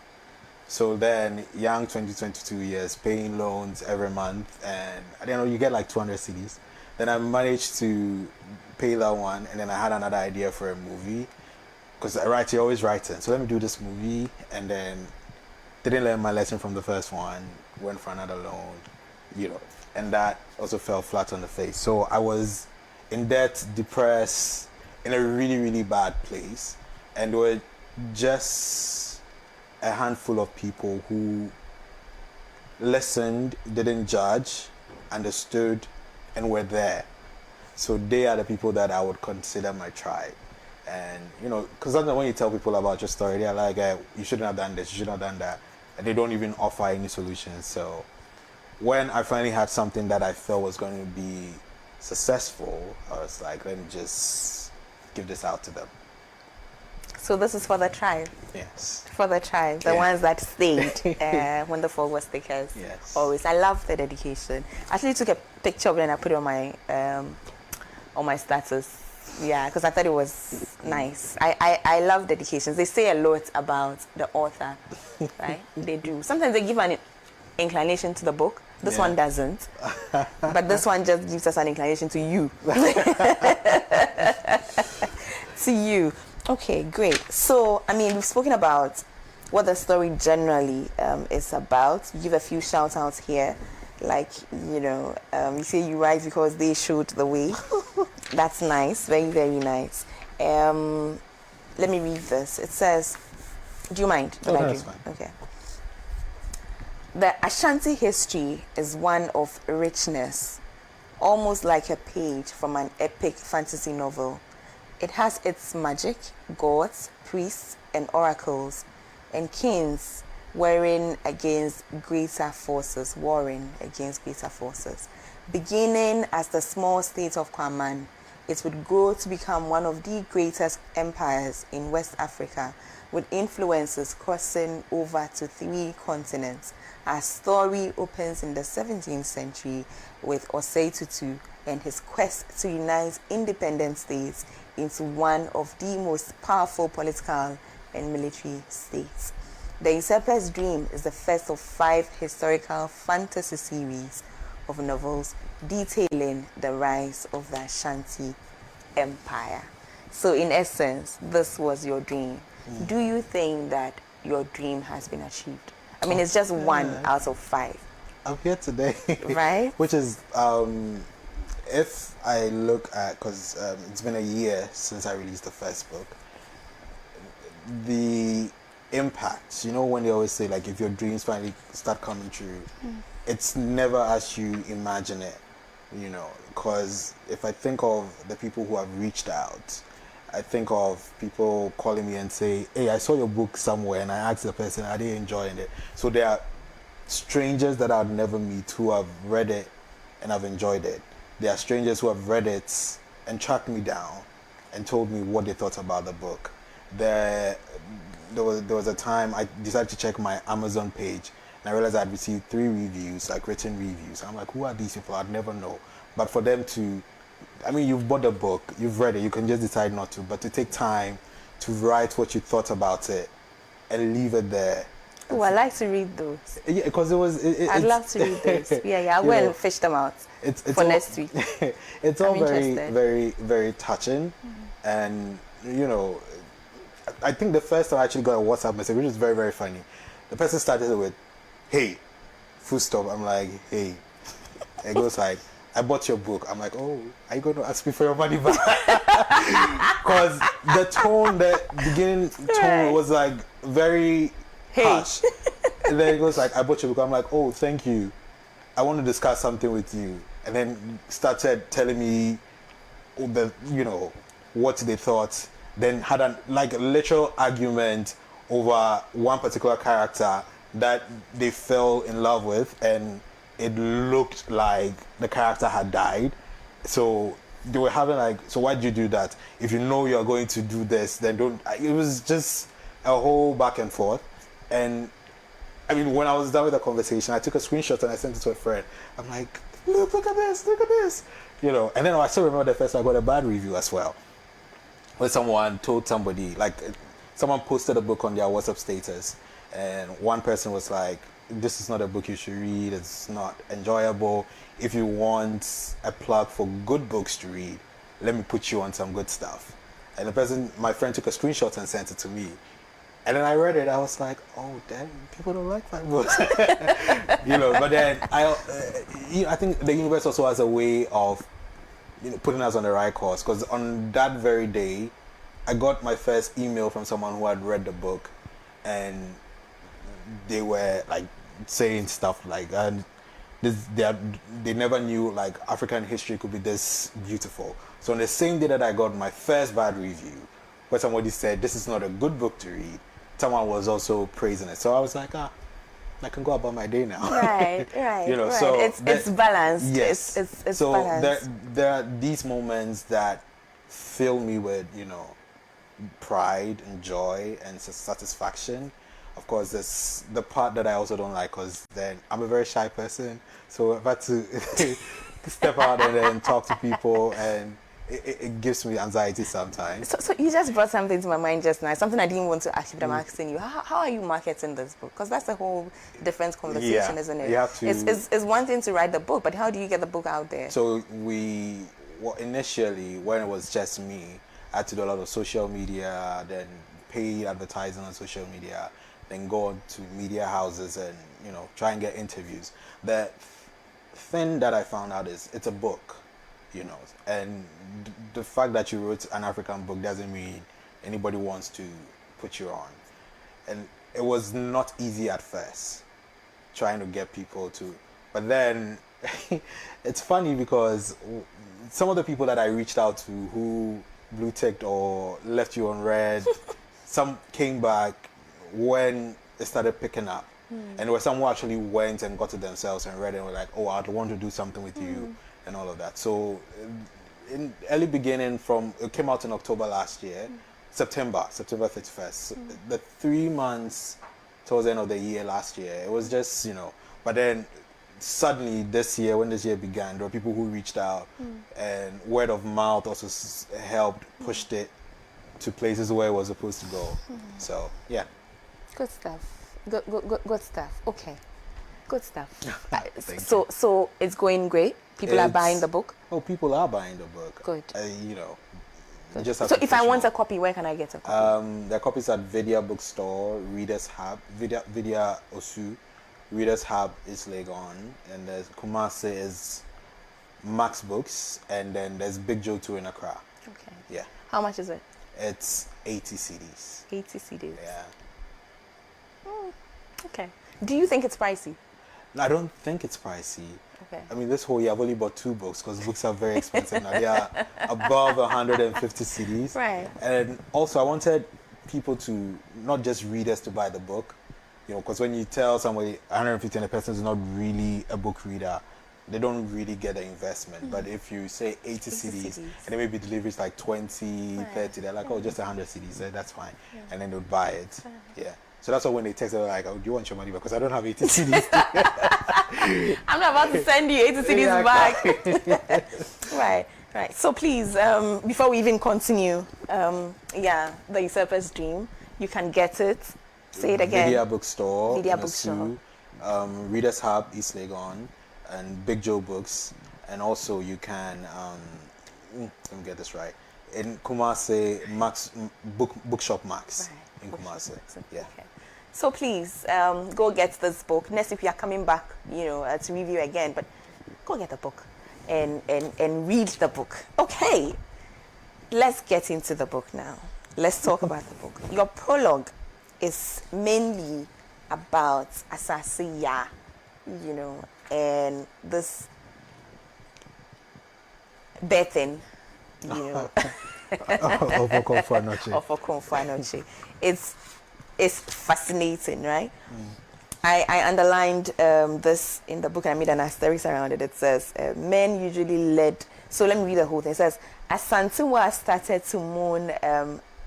So then, young 22 years, paying loans every month, and I don't know, you get like 200 CDs. Then I managed to pay that one, and then I had another idea for a movie, because you're always writing. So let me do this movie, and then didn't learn my lesson from the first one, went for another loan, and that also fell flat on the face. So I was in debt, depressed, in a really, really bad place, and there were just a handful of people who listened, didn't judge, understood, and were there. So they are the people that I would consider my tribe. And, because sometimes when you tell people about your story, they're like, you shouldn't have done this, you shouldn't have done that. And they don't even offer any solutions. So when I finally had something that I felt was going to be successful, I was like, let me just give this out to them. So this is for the tribe. Yes. For the tribe, the ones that stayed when the fog was thickest. Yes. Always. I love the dedication. I actually took a picture of it and I put it on my status. Yeah, because I thought it was nice. I love dedications. They say a lot about the author, right? They do. Sometimes they give an inclination to the book. This one doesn't. But this one just gives us an inclination to you. To you. Okay, great. So, we've spoken about what the story generally is about. You give a few shout outs here. Like, you say you write because they showed the way. That's nice. Very, very nice. Let me read this. It says, do you mind? Oh, that's fine. Okay. The Ashanti history is one of richness, almost like a page from an epic fantasy novel. It has its magic, gods, priests, and oracles, and kings warring against greater forces. Beginning as the small state of Kwaman, it would grow to become one of the greatest empires in West Africa, with influences crossing over to 3 continents. Our story opens in the 17th century with Osei Tutu and his quest to unite independent states into one of the most powerful political and military states. The Usurper's Dream is the first of 5 historical fantasy series of novels detailing the rise of the Ashanti Empire. So in essence, this was your dream. Do you think that your dream has been achieved? I mean, it's just 1 out of 5. I'm here today. Right? Which is, if I look at, because it's been a year since I released the first book, the impact, you know, when they always say, like, if your dreams finally start coming true, it's never as you imagine it, you know, because if I think of the people who have reached out, I think of people calling me and say, hey, I saw your book somewhere, and I asked the person, are they enjoying it? So there are strangers that I'd never meet who have read it and have enjoyed it. There are strangers who have read it and tracked me down and told me what they thought about the book. There was a time I decided to check my Amazon page, and I realized I'd received 3 reviews, like written reviews. I'm like, who are these people? I'd never know. But for them to, I mean, you've bought the book, you've read it, you can just decide not to, but to take time to write what you thought about it and leave it there. Oh, I like to read those. Yeah, because it was. I'd love to read those. Yeah, I'll go and fish them out it's for all, next week. It's all I'm very, interested. very, very touching, and you know, I think the first time I actually got a WhatsApp message, which is very, very funny. The person started with, "Hey," full stop. I'm like, "Hey," it goes like, "I bought your book." I'm like, "Oh, are you going to ask me for your money back?" Because the tone, the beginning tone was like very harsh. And then it goes like, "I bought your book." I'm like, "Oh, thank you. I want to discuss something with you." And then started telling me the, you know, what they thought. Then had a literal argument over one particular character that they fell in love with, and it looked like the character had died. So they were having like, so why did you do that? If you know you're going to do this, then don't. It was just a whole back and forth. And I mean, when I was done with the conversation, I took a screenshot and I sent it to a friend. I'm like, look at this, you know. And then I still remember the first time I got a bad review as well, where someone told somebody, like, someone posted a book on their WhatsApp status, and one person was like, this is not a book you should read, it's not enjoyable. If you want a plug for good books to read, let me put you on some good stuff. And the person, my friend, took a screenshot and sent it to me. And then I read it, I was like, oh, damn, people don't like my books. You know, but then I think the universe also has a way of, you know, putting us on the right course. Because on that very day, I got my first email from someone who had read the book, and they were like saying stuff like, they never knew like African history could be this beautiful. So on the same day that I got my first bad review, where somebody said this is not a good book to read, someone was also praising it. So I was like, I can go about my day now. Right. You know, right. so it's balanced. Yes. It's so balanced. there are these moments that fill me with, you know, pride and joy and satisfaction. Of course, there's the part that I also don't like, because then I'm a very shy person. So I've had to step out and then talk to people, and it gives me anxiety sometimes. So you just brought something to my mind just now, something I didn't want to ask you, but I'm asking you. How are you marketing this book? Because that's a whole different conversation, isn't it? You have to. It's one thing to write the book, but how do you get the book out there? So initially, when it was just me, I had to do a lot of social media, then paid advertising on social media, then go on to media houses and, you know, try and get interviews. The thing that I found out is it's a book, you know, and the fact that you wrote an African book doesn't mean anybody wants to put you on. And it was not easy at first trying to get people to, but then it's funny because some of the people that I reached out to who blue ticked or left you on red, some came back when it started picking up. And there were some who actually went and got it themselves and read it and were like, oh, I'd want to do something with you and all of that. So in early beginning, it came out in October last year, September 31st. So the 3 months towards the end of the year last year, it was just, you know, but then suddenly this year, when this year began, there were people who reached out, and word of mouth also helped pushed it to places where it was supposed to go. So yeah. Good stuff. Good stuff. Okay. Good stuff. Thank So it's going great. People are buying the book. Oh, people are buying the book. Good. You know, Good. just have So to if I push want more. a copy, where can I get a copy? There are copies at Vidya Bookstore, Readers Hub, Vidya Osu, Readers Hub is Legon, and there's Kumasi is Max Books, and then there's Big Joe 2 in Accra. Okay. Yeah. How much is it? It's 80 CDs. 80 CDs. Yeah. Okay. Do you think it's pricey? I don't think it's pricey. Okay. I mean, this whole year I've only bought 2 books because books are very expensive now. They are above 150 CDs. Right. And also, I wanted people to, not just readers to buy the book, you know, because when you tell somebody 150 and the person is not really a book reader, they don't really get the investment. But if you say 80 CDs, and then maybe deliveries like 20, Right. 30, they're like, oh, just 100 CDs, that's fine. And then they'll buy it. Yeah. So that's why when they text, they're like, oh, do you want your money back? Because I don't have 80 CDs. I'm not about to send you 80 CDs back. Right. So please, before we even continue, the Usurper's Dream, you can get it. Say it again. Vidya Bookstore, Vidya in Bookstore. Osu, Readers Hub, East Legon, and Big Joe Books. And also you can, let me get this right, in Kumasi, Bookshop Max. Right. In Kumasi. Yeah. Okay. So please, go get this book. Next week we are coming back, to review again. But go get the book and read the book. Okay. Let's get into the book now. Let's talk about the book. Your prologue is mainly about Asasiya, and this birthing, Of Okonfanoche. of Okonfanoche. It's fascinating, right? I underlined this in the book and I made an asterisk around it. It says, men usually led, so let me read the whole thing. It says, as Santiwa started to moan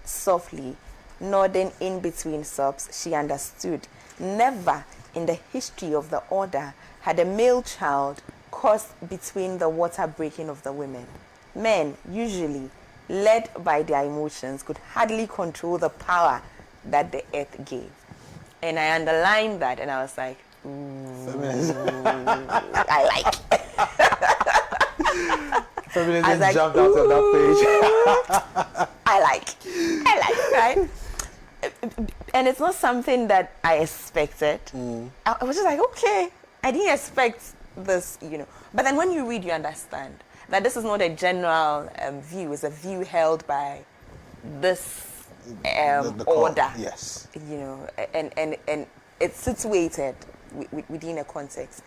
softly, nodding in between sobs, she understood. Never in the history of the order had a male child crossed between the water breaking of the women. Men, usually led by their emotions, could hardly control the power that the earth gave. And I underlined that and I was like, I like it. Feminism like, jumped out of that page. I like, right? And it's not something that I expected. I was just like, okay, I didn't expect this, But then when you read, you understand that this is not a general view. It's a view held by this The order. Yes. And it's situated within a context.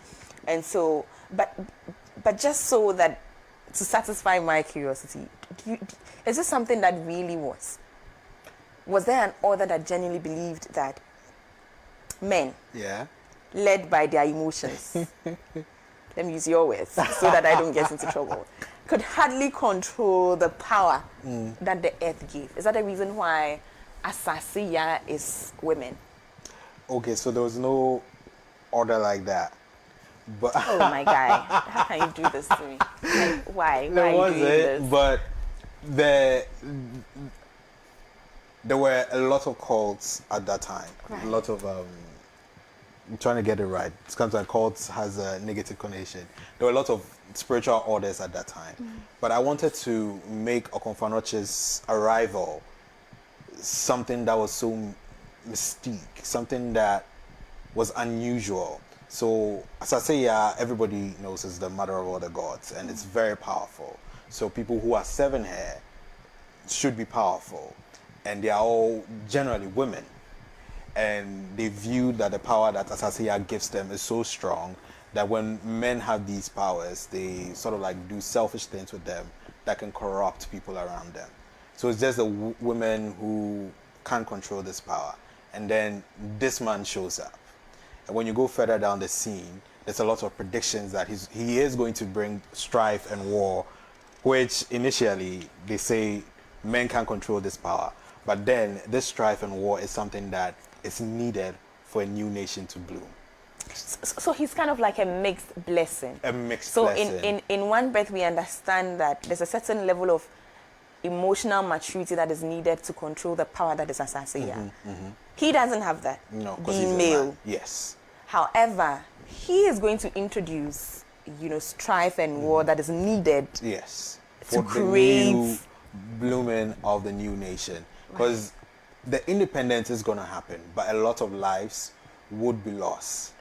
And so, but just so that, to satisfy my curiosity, is this something that really was? Was there an order that genuinely believed that men, led by their emotions, let me use your words so that I don't get into trouble, could hardly control the power that the earth gave? Is that the reason why Asasiya is women? Okay, so there was no order like that. But Oh my God, how can you do this to me? Like, why? Why there are you doing wasn't, this? but there were a lot of cults at that time. Right. A lot of I'm trying to get it right. Sometimes cults has a negative connotation. There were a lot of spiritual orders at that time. But I wanted to make Okonfanoche's arrival something that was so mystique, something that was unusual. So Asasiya, everybody knows, is the mother of all the gods, and it's very powerful. So people who are serving her should be powerful, and they are all generally women. And they view that the power that Asasiya gives them is so strong that when men have these powers, they sort of like do selfish things with them that can corrupt people around them. So it's just the women who can't control this power. And then this man shows up. And when you go further down the scene, there's a lot of predictions that he is going to bring strife and war, which initially they say men can't control this power. But then this strife and war is something that is needed for a new nation to bloom. So he's kind of like a mixed blessing. A mixed so blessing. in one breath, we understand that there's a certain level of emotional maturity that is needed to control the power that is Asasiya. He doesn't have that. No, because he's being a male. man. Yes. However, he is going to introduce, strife and war that is needed. Yes. To For create the new blooming of the new nation. Because the independence is going to happen, but a lot of lives would be lost.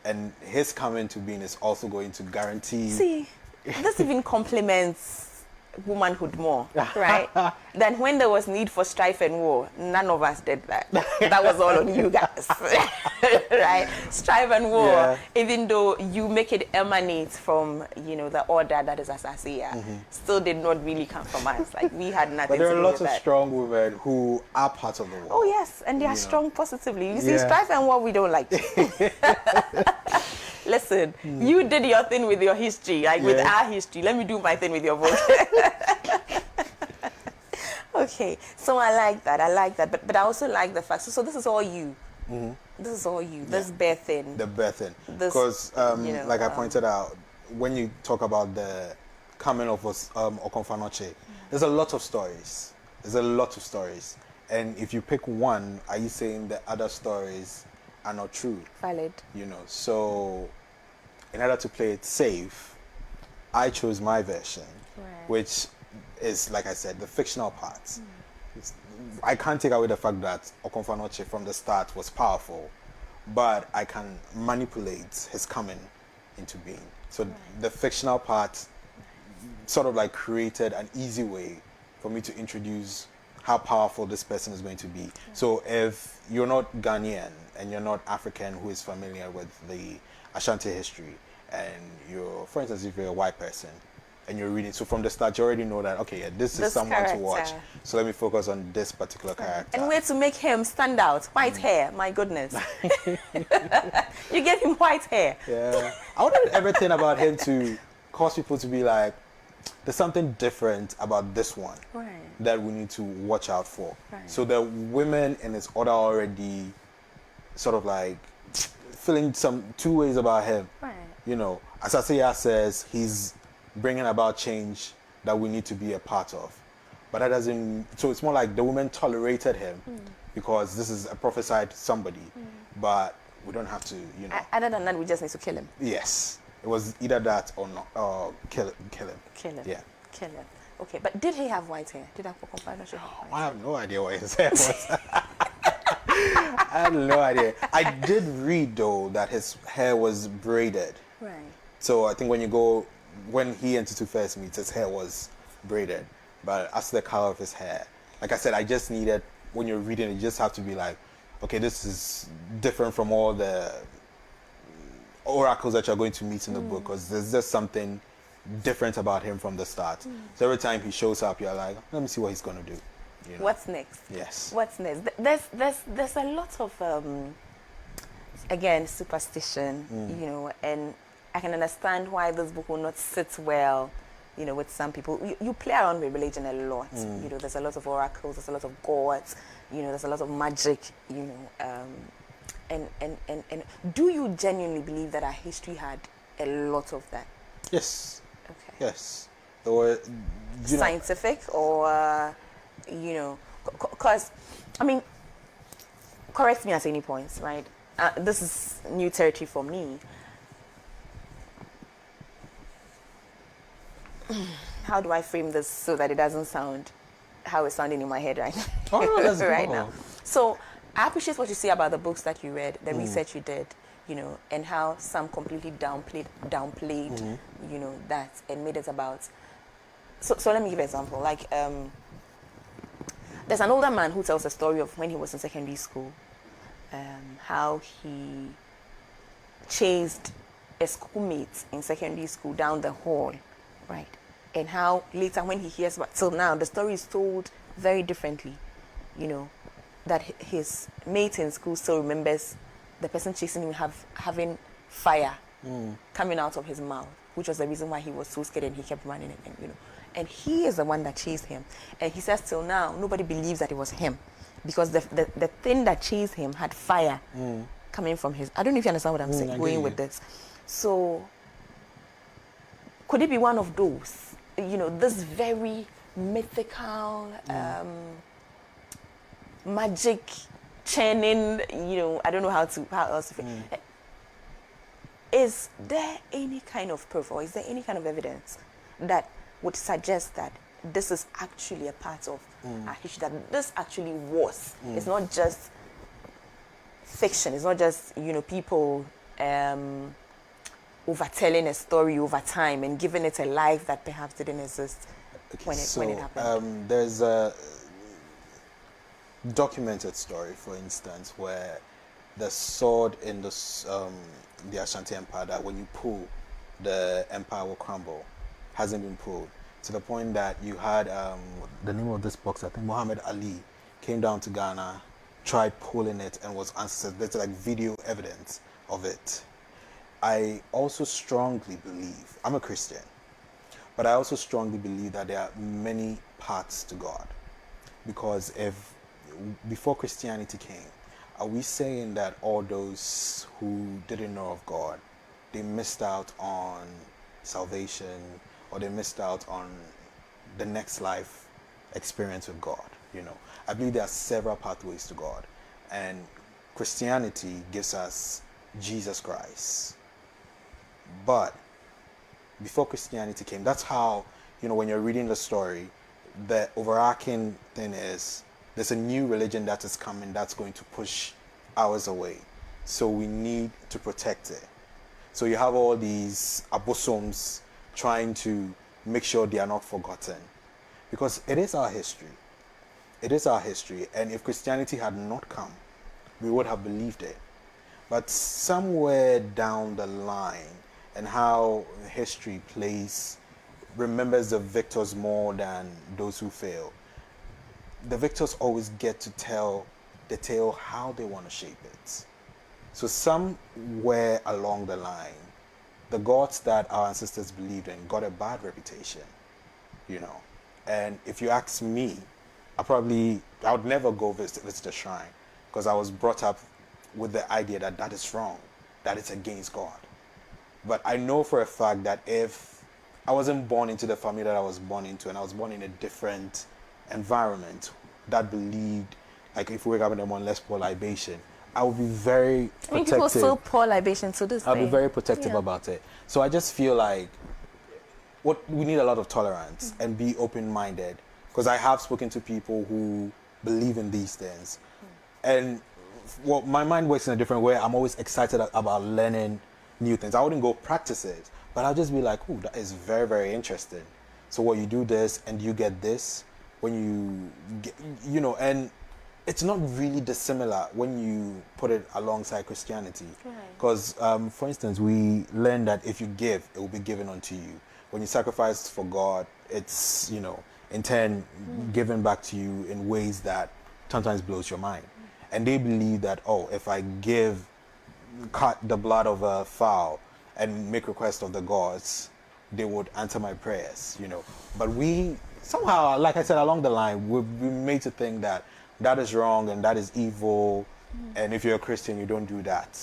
And his coming to being is also going to guarantee. See, this even complements womanhood more, right? Than when there was need for strife and war, none of us did that. That was all on you guys, right? Strife and war, even though you make it emanate from, the order that is Asasiya, still did not really come from us. Like, we had nothing to do with that. But there are lots of strong women who are part of the war. Oh, yes, and they are strong positively. You see, strife and war, we don't like. Listen, you did your thing with your history, like with our history. Let me do my thing with your book. Okay, so I like that. But I also like the fact, so this is all you. This is all you. This birthing. The birthing. Because, like I pointed out, when you talk about the coming of Okonfanoche, there's a lot of stories. And if you pick one, are you saying the other stories are not true? Valid. So in order to play it safe, I chose my version, which is, like I said, the fictional part. I can't take away the fact that Okonfanoche from the start was powerful, but I can manipulate his coming into being. So the fictional part sort of like created an easy way for me to introduce how powerful this person is going to be. So if you're not Ghanaian and you're not African who is familiar with the Ashanti history, and you're, for instance, if you're a white person and you're reading, so from the start you already know that, okay, this is someone to watch. So let me focus on this particular character. And where to make him stand out, white hair, my goodness. You gave him white hair. Yeah. I wanted everything about him to cause people to be like, there's something different about this one that we need to watch out for. So the women in his order already sort of like feeling two ways about him. Asasiya says he's bringing about change that we need to be a part of. But that doesn't, so it's more like the women tolerated him because this is a prophesied somebody. But we don't have to, Other than that, we just need to kill him. Yes. It was either that or not, kill him. Kill him. Yeah. Kill him. Okay, but did he have white hair? Did Okonfanoche have white hair? I have no idea what his hair was. I had no idea. I did read, though, that his hair was braided. Right. So I think when he and Tutu first meet, his hair was braided. But as to the color of his hair, like I said, I just needed, when you're reading it, you just have to be like, okay, this is different from all the oracles that you're going to meet in the book, because there's just something different about him from the start. So every time he shows up, you're like, let me see what he's going to do. What's next? Yes. What's next? There's a lot of again, superstition, and I can understand why this book will not sit well, with some people. You play around with religion a lot. There's a lot of oracles, there's a lot of gods, there's a lot of magic, and do you genuinely believe that our history had a lot of that? Yes. Okay. Yes. Or, scientific or, because, I mean, correct me at any points, right? This is new territory for me. How do I frame this so that it doesn't sound how it's sounding in my head right now? Oh, no, that's right cool. now. So I appreciate what you say about the books that you read, the research you did, and how some completely downplayed, that and made it about. So let me give an example. Like, there's an older man who tells a story of when he was in secondary school, how he chased a schoolmate in secondary school down the hall, right? And how later when he hears about, till now, the story is told very differently, that his mate in school still remembers the person chasing him having fire coming out of his mouth, which was the reason why he was so scared and he kept running, and he is the one that chased him. And he says till now, nobody believes that it was him because the thing that chased him had fire coming from his. I don't know if you understand what I'm saying. I Going get with you. this, so could it be one of those? This very mythical, magic churning. I don't know how else to. Is there any kind of proof, or is there any kind of evidence that would suggest that this is actually a part of our history, that this actually was? It's not just fiction. It's not just, people overtelling a story over time and giving it a life that perhaps didn't exist when it happened. There's a documented story, for instance, where the sword in the Ashanti Empire, that when you pull, the empire will crumble, hasn't been pulled, to the point that you had the name of this boxer, I think Muhammad Ali, came down to Ghana, tried pulling it and was unsuccessful. There's like video evidence of it. I also strongly believe, I'm a Christian, but I also strongly believe that there are many paths to God. Because before Christianity came, are we saying that all those who didn't know of God, they missed out on salvation, or they missed out on the next life experience with God? I believe there are several pathways to God, and Christianity gives us Jesus Christ. But before Christianity came, that's how, when you're reading the story, the overarching thing is there's a new religion that is coming that's going to push ours away. So we need to protect it. So you have all these abosoms trying to make sure they are not forgotten. Because it is our history. It is our history. And if Christianity had not come, we would have believed it. But somewhere down the line, and how history remembers the victors more than those who fail. The victors always get to tell the tale how they want to shape it. So somewhere along the line, the gods that our ancestors believed in got a bad reputation, And if you ask me, I would never go visit the shrine, because I was brought up with the idea that is wrong, that it's against God. But I know for a fact that if I wasn't born into the family that I was born into, and I was born in a different environment that believed, like if we wake up in the morning, let's pour libation, I would be very protective. People still pour libation to this day. I'll be very protective about it. So I just feel like we need a lot of tolerance and be open-minded, because I have spoken to people who believe in these things. And my mind works in a different way. I'm always excited about learning new things. I wouldn't go practice it, but I'll just be like, ooh, that is very, very interesting. So what you do this and you get this when you get, and it's not really dissimilar when you put it alongside Christianity. Because, for instance, we learn that if you give, it will be given unto you. When you sacrifice for God, it's, in turn, given back to you in ways that sometimes blows your mind. And they believe that, if I cut the blood of a fowl and make request of the gods, they would answer my prayers, But we somehow, like I said, along the line, we're made to think that is wrong and that is evil. And if you're a Christian, you don't do that,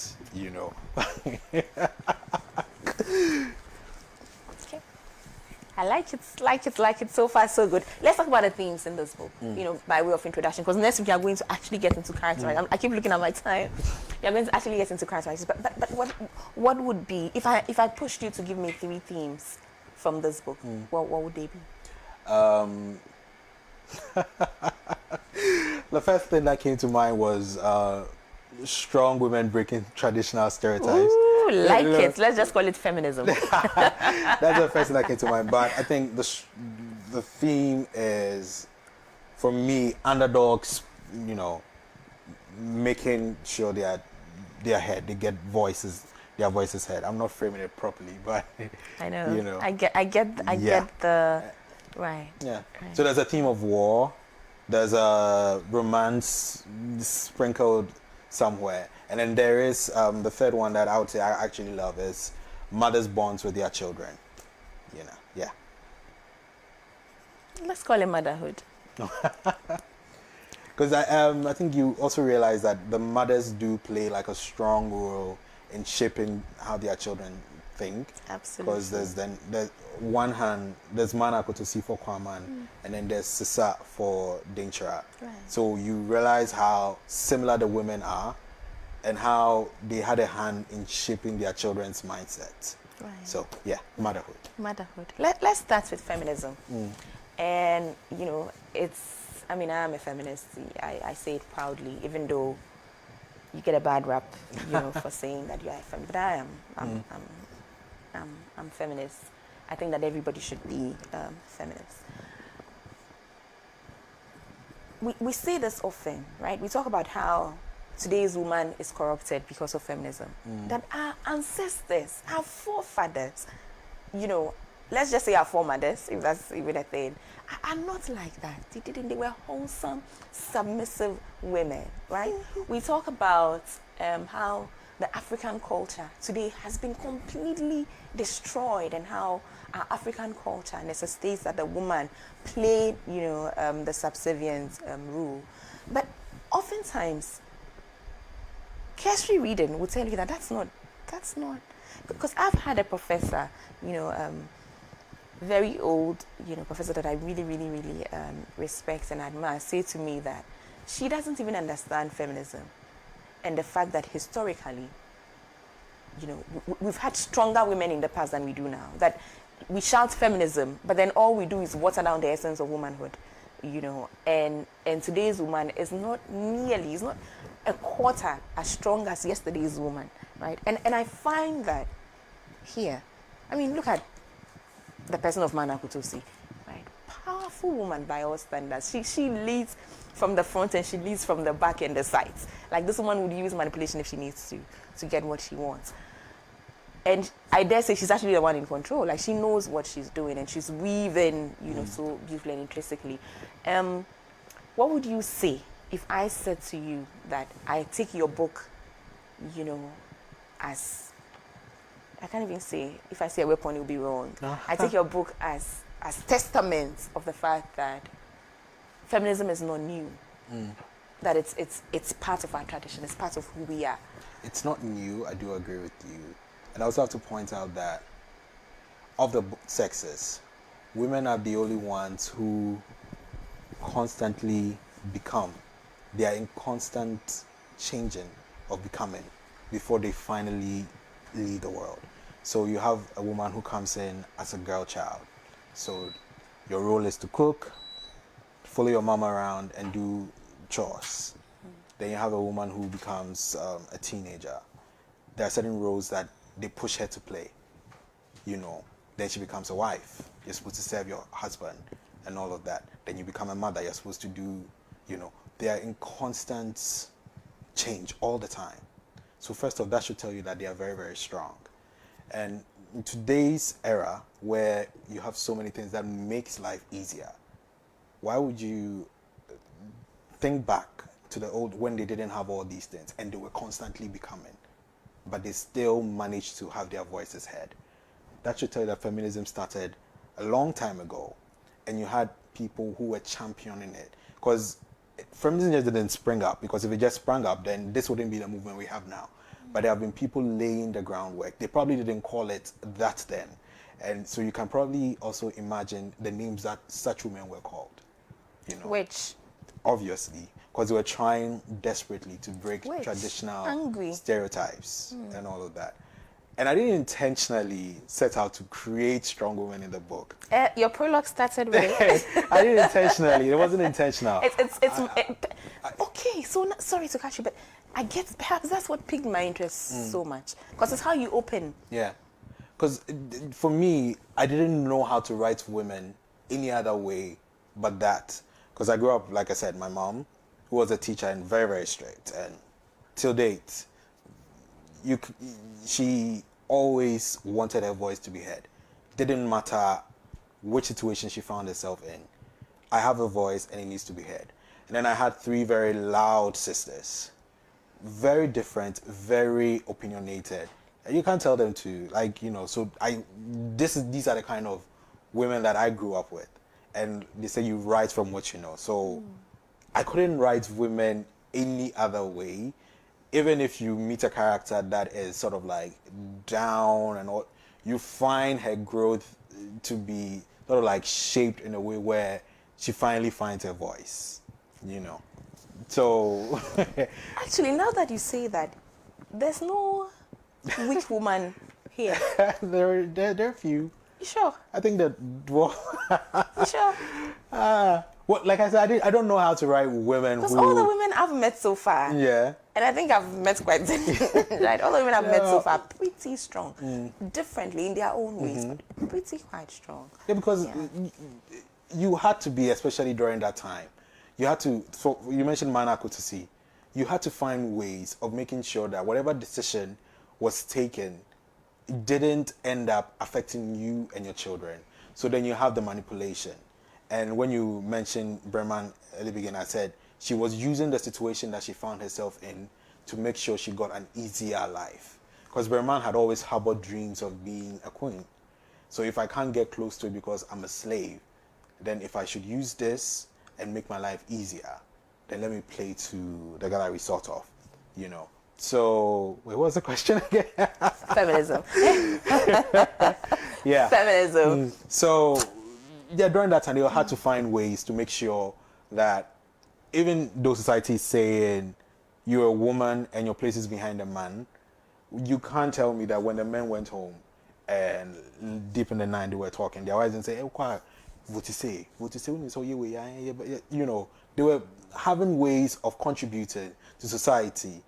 Okay. I like it. So far, so good. Let's talk about the themes in this book, by way of introduction, because next week we are going to actually get into character. I keep looking at my time. We are going to actually get into characteristics. But what would be, if I pushed you to give me 3 themes from this book, what would they be? The first thing that came to mind was strong women breaking traditional stereotypes. Ooh, it. Let's just call it feminism. That's the first thing that came to mind. But I think the theme is, for me, underdogs, making sure they are heard, they get their voices heard. I'm not framing it properly, but I know. I get the right. Yeah. Right. So there's a theme of war. There's a romance sprinkled somewhere, and then there is the third one that I would say I actually love is mothers' bonds with their children. Yeah. Let's call it motherhood. Because I think you also realize that the mothers do play like a strong role in shaping how their children think. Absolutely. Because there's one hand, there's Mana Kotosi for Kwaman, and then there's Sisa for Dinchara. Right. So you realize how similar the women are and how they had a hand in shaping their children's mindsets. Right. So, yeah, motherhood. Motherhood. Let's start with feminism. And, you know, I am a feminist. I say it proudly, even though you get a bad rap, you know, for saying that you are a feminist. But I am. I'm feminist. I think that everybody should be feminist. We say this often, right? We talk about how today's woman is corrupted because of feminism. That our ancestors, our forefathers, you know, let's just say our foremothers, if that's even a thing, are not like that. They were wholesome, submissive women, right? We talk about how the African culture today has been completely destroyed, and how our African culture necessitates that the woman played, you know, the subservient role. But oftentimes, cursory reading will tell you that that's not, because I've had a professor, you know, very old, you know, professor that I really, really, really respect and admire, say to me that she doesn't even understand feminism and the fact that historically, you know, we've had stronger women in the past than we do now. That we shout feminism, but then all we do is water down the essence of womanhood, you know. And today's woman is not a quarter as strong as yesterday's woman, right? And I find that here, I mean, look at the person of Mana Kutusi, right? Powerful woman by all standards. She leads from the front and she leads from the back and the sides. Like, this woman would use manipulation if she needs to get what she wants. And I dare say she's actually the one in control. Like, she knows what she's doing and she's weaving, you know, so beautifully and intrinsically. What would you say if I said to you that I take your book, you know, as, I can't even say, if I say a weapon, it will be wrong. I take your book as testament of the fact that feminism is not new. That it's part of our tradition, it's part of who we are. It's not new, I do agree with you. And I also have to point out that of the sexes, women are the only ones who constantly become. They are in constant changing of becoming before they finally lead the world. So you have a woman who comes in as a girl child. So your role is to cook, follow your mama around and do chores. Then you have a woman who becomes a teenager. There are certain roles that they push her to play, you know. Then she becomes a wife. You're supposed to serve your husband and all of that. Then you become a mother. You're supposed to do, you know. They are in constant change all the time. So first off, that should tell you that they are very, very strong. And in today's era, where you have so many things that makes life easier, why would you think back to the old, when they didn't have all these things and they were constantly becoming, but they still managed to have their voices heard? That should tell you that feminism started a long time ago, and you had people who were championing it. Because feminism just didn't spring up, because if it just sprang up, then this wouldn't be the movement we have now. But there have been people laying the groundwork. They probably didn't call it that then. And so you can probably also imagine the names that such women were called. You know, Which? Obviously, because they were trying desperately to break Which? traditional Angry. stereotypes and all of that. And I didn't intentionally set out to create strong women in the book. Your prologue started with. I didn't intentionally. It wasn't intentional. Okay, so sorry to catch you, but I guess perhaps that's what piqued my interest so much, because it's how you open. Yeah, because for me, I didn't know how to write women any other way but that. Because I grew up, like I said, my mom, who was a teacher and very, very strict, and till date, she always wanted her voice to be heard. Didn't matter which situation she found herself in. I have a voice and it needs to be heard. And then I had three very loud sisters. Very different, very opinionated. And you can't tell them to, like, you know, so these are the kind of women that I grew up with. And they say you write from what you know. So I couldn't write women any other way. Even if you meet a character that is sort of like down and all, you find her growth to be sort of like shaped in a way where she finally finds her voice, you know. So Actually, now that you say that, there's no weak woman here. there are a few. You sure? I think that, well, You sure? well, like I said, I don't know how to write women Because who. all the women I've met so far, Yeah. and I think I've met quite right. All the women I've met so Yeah. far, pretty strong, differently in their own ways, but pretty quite strong. Yeah, because you had to be, especially during that time, you had to. So you mentioned Mana Kutisi. You had to find ways of making sure that whatever decision was taken didn't end up affecting you and your children. So then you have the manipulation. And when you mentioned Breman at the beginning, I said she was using the situation that she found herself in to make sure she got an easier life. Because Breman had always harbored dreams of being a queen. So if I can't get close to it because I'm a slave, then if I should use this and make my life easier, then let me play to the gallery sort of, you know. So, wait, what was the question again? Feminism. Yeah. Feminism. So, yeah, during that time, they had to find ways to make sure that even though society is saying you're a woman and your place is behind a man, you can't tell me that when the men went home and deep in the night they were talking, their wives didn't say, hey, what you say, so you know, they were having ways of contributing to society,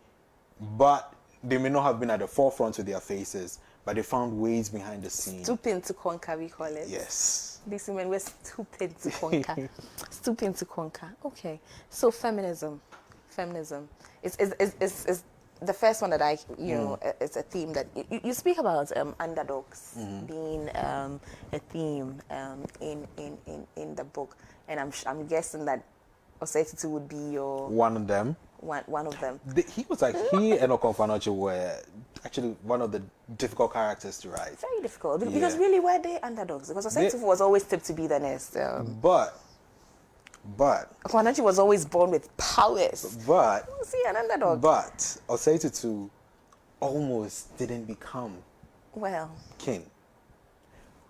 but they may not have been at the forefront of their faces, but they found ways behind the scenes. Stooping to conquer, we call it. Yes. These women were stooping to conquer. Stooping to conquer. Okay. So feminism. Is the first one that I, it's a theme that you speak about underdogs being a theme in the book, and I'm guessing that Osei would be your One of them. One of them. He and Okonfanoche were actually one of the difficult characters to write. Very difficult because really were they underdogs? Because Osei was always tipped to be the next. But Okonfanoche was always born with powers. But Was he an underdog? But Osei almost didn't become king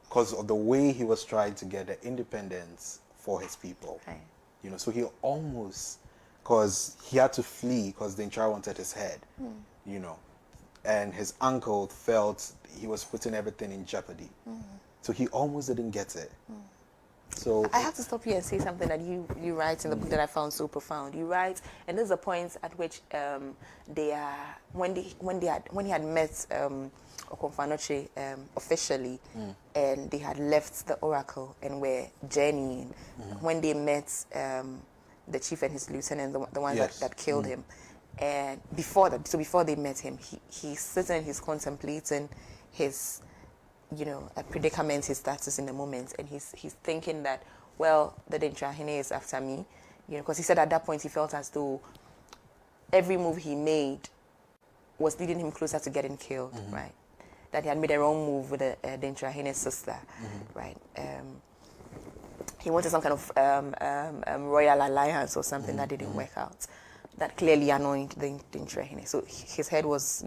because of the way he was trying to get the independence for his people. Okay. You know, so he almost, because he had to flee because the Intra wanted his head. You know, and his uncle felt he was putting everything in jeopardy. So he almost didn't get it. So I have to stop you and say something that you write in the book that I found so profound. You write, and there's a point at which they are when he had met Okonfanoche officially, and they had left the oracle and were journeying. When they met the chief and his lieutenant, the one that killed him, and before they met him, he's sitting, he's contemplating his a predicament, his status in the moment, and he's thinking that, well, the Dentrahine is after me, because he said at that point he felt as though every move he made was leading him closer to getting killed, right? That he had made a wrong move with the Dentrahine's sister, right? He wanted some kind of royal alliance or something that didn't work out. That clearly annoyed the Dentrahine. So his head was,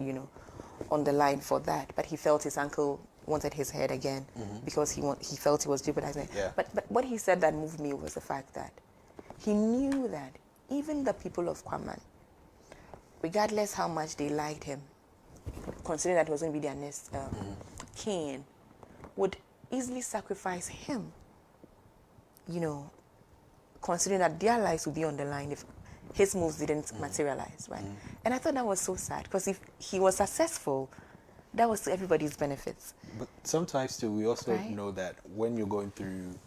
on the line for that, but he felt his uncle wanted his head again because he felt he was jeopardizing. Yeah. But what he said that moved me was the fact that he knew that even the people of Kwaman, regardless how much they liked him, considering that he was going to be their next king, would easily sacrifice him, considering that their lives would be on the line if his moves didn't materialize, right? And I thought that was so sad, because if he was successful, that was to everybody's benefits. But sometimes too, we also know that when you're going through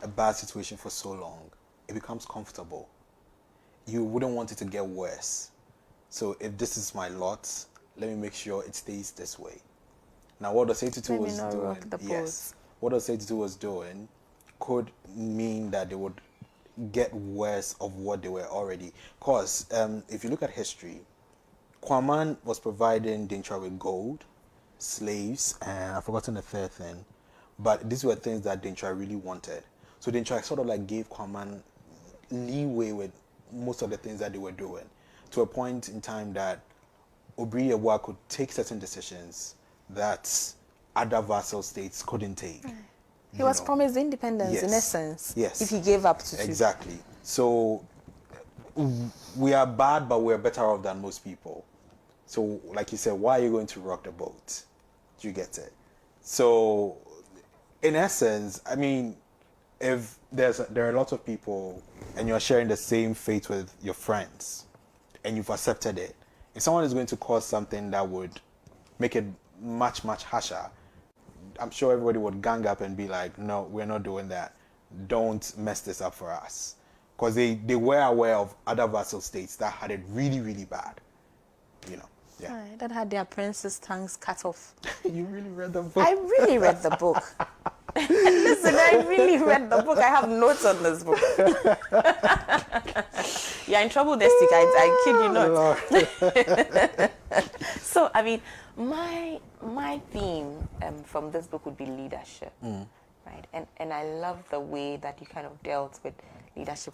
a bad situation for so long, it becomes comfortable. You wouldn't want it to get worse. So if this is my lot, let me make sure it stays this way. Now, what Osei was doing, what Osei was doing could mean that they would get worse of what they were already. Because if you look at history, Kwaman was providing Dintra with gold, slaves, and I've forgotten the third thing. But these were things that Dintra really wanted. So Dintra sort of like gave Kwaman leeway with most of the things that they were doing, to a point in time that Obriewa could take certain decisions that other vassal states couldn't take. He was promised independence, in essence, if he gave up to Exactly. So we are bad, but we're better off than most people. So, like you said, why are you going to rock the boat? Do you get it? So, in essence, I mean, if there are a lot of people and you're sharing the same fate with your friends and you've accepted it, if someone is going to cause something that would make it much, much harsher, I'm sure everybody would gang up and be like, no, we're not doing that. Don't mess this up for us. Because they were aware of other vassal states that had it really, really bad. You know, yeah. Right, that had their princes' tongues cut off. You really read the book? I really read the book. Listen, I really read the book. I have notes on this book. You're in trouble this week. I kid you not. So, I mean, my theme from this book would be leadership, right? And I love the way that you kind of dealt with leadership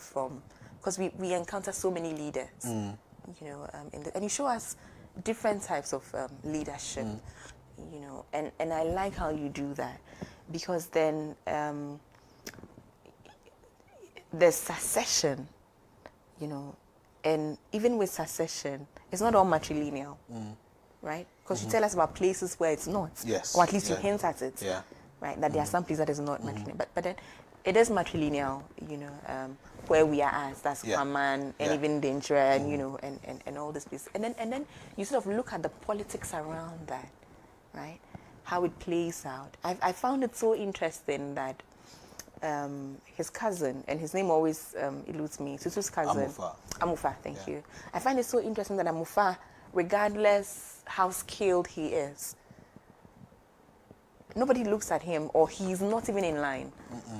because we encounter so many leaders, you know, and you show us different types of leadership, you know, and I like how you do that, because then there's succession, you know, and even with succession, it's not all matrilineal, right? Because you tell us about places where it's not, yes, or at least you hint at it, right? That there are some places that is not matrilineal, but then it is matrilineal, you know, where we are at, that's Kwaman and even Danger and you know, and all this place, and then you sort of look at the politics around that, right? How it plays out. I found it so interesting that his cousin, and his name always eludes me, Tutu's cousin, Amufa, thank you. I find it so interesting that Amufa, regardless how skilled he is, nobody looks at him, or he's not even in line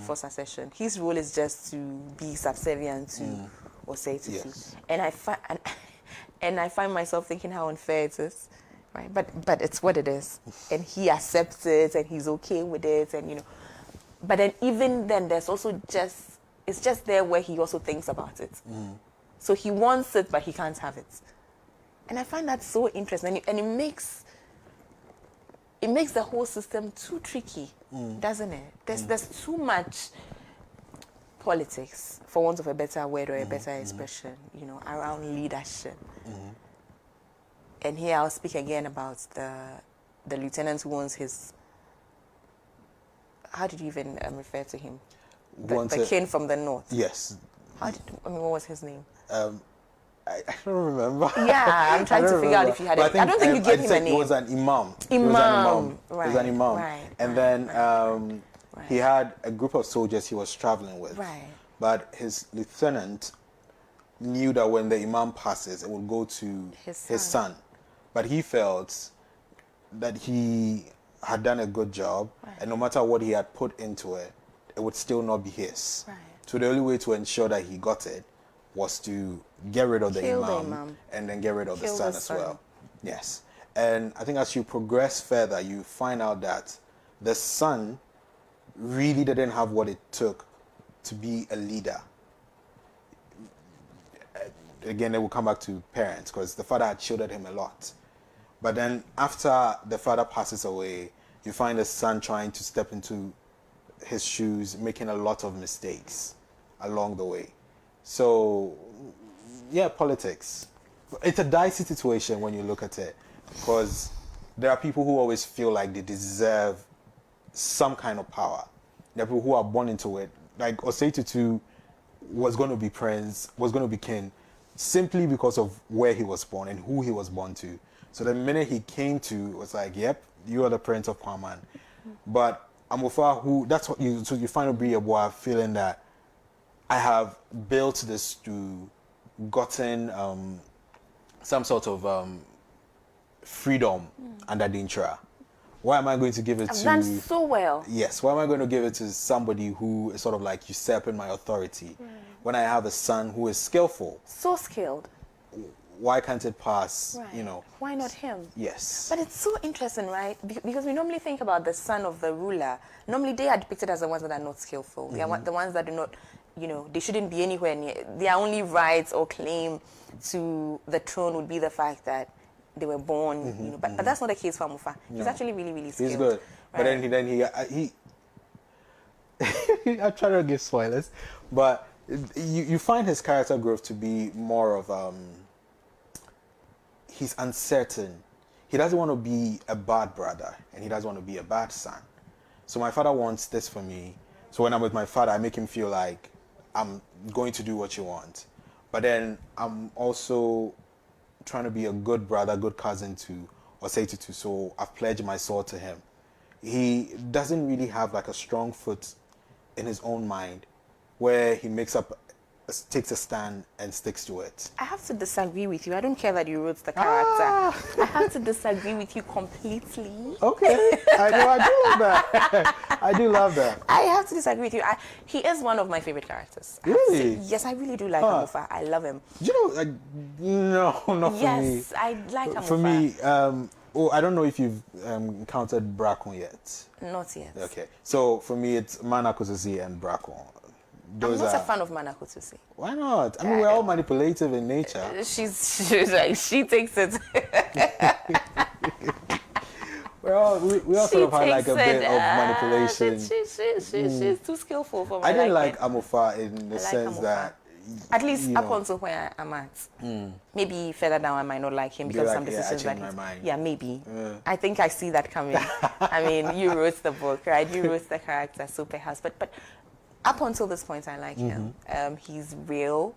for succession. His role is just to be subservient to or say to. Yes. And I find myself thinking how unfair it is, right? But it's what it is, and he accepts it, and he's okay with it, and you know. But then even then, there's also it's just there where he also thinks about it. So he wants it, but he can't have it, and I find that so interesting, and it makes the whole system too tricky, doesn't it? There's too much politics, for want of a better word or a better expression, you know, around leadership. And here I'll speak again about the lieutenant who owns his. How did you even refer to him? The king from the north. Yes. What was his name? I don't remember. Yeah, I'm trying to figure out if you had it. I don't think you gave him a name. It was an imam. Right. It was an imam. Right. And then he had a group of soldiers he was traveling with. Right. But his lieutenant knew that when the imam passes, it would go to his son. But he felt that he had done a good job, and no matter what he had put into it, it would still not be his. Right. So the only way to ensure that he got it was to get rid of the imam and then get rid of the son as well. Yes. And I think as you progress further, you find out that the son really didn't have what it took to be a leader. Again, it will come back to parents, because the father had shielded him a lot. But then after the father passes away, you find the son trying to step into his shoes, making a lot of mistakes along the way. So, yeah, politics. It's a dicey situation when you look at it, because there are people who always feel like they deserve some kind of power. There are people who are born into it. Like Osei Tutu was going to be prince, was going to be king, simply because of where he was born and who he was born to. So the minute he came to, it was like, yep, you are the prince of Kwaman. But Amufa, that's what you find Obriewa feeling that I have built this to gotten some sort of freedom under the Intra. Why am I going to give it I've done so well. Yes, why am I going to give it to somebody who is sort of like usurping my authority when I have a son who is skillful? So skilled. Why can't it pass, you know? Why not him? Yes. But it's so interesting, right? Because we normally think about the son of the ruler. Normally they are depicted as the ones that are not skillful. They are the ones that do not you know, they shouldn't be anywhere near. Their only rights or claim to the throne would be the fact that they were born, you know. But that's not the case for Amufa. He's actually really, really skilled. He's good. Right? But then he I'm trying to give spoilers, but you find his character growth to be more of he's uncertain. He doesn't want to be a bad brother, and he doesn't want to be a bad son. So my father wants this for me. So when I'm with my father, I make him feel like I'm going to do what you want. But then I'm also trying to be a good brother, good cousin to Osei Tutu. So I've pledged my soul to him. He doesn't really have like a strong foot in his own mind where he takes a stand and sticks to it. I have to disagree with you. I don't care that you wrote the character. I have to disagree with you completely. Okay, I do love that. I do love that. I have to disagree with you. He is one of my favorite characters. Really? Yes, I really do like Amufa. I love him. You know, no, not for me. Yes, I like Amufa. For me, I don't know if you've encountered Brakon yet. Not yet. Okay, so for me, it's Mana Kosisi and Brakon. I'm not a fan of Mana Kotusi. Why not? I mean, we're all manipulative in nature. She's like, she takes it. we all sort of had like a bit of manipulation. She's too skillful for me. I didn't like Amufa in the sense Amufa. that, at least up until where I'm at. Maybe further down I might not like him because like, some decisions I that changed my mind. Yeah, maybe. I think I see that coming. I mean, you wrote the book, right? You wrote the character, so perhaps. But up until this point, I like him. He's real,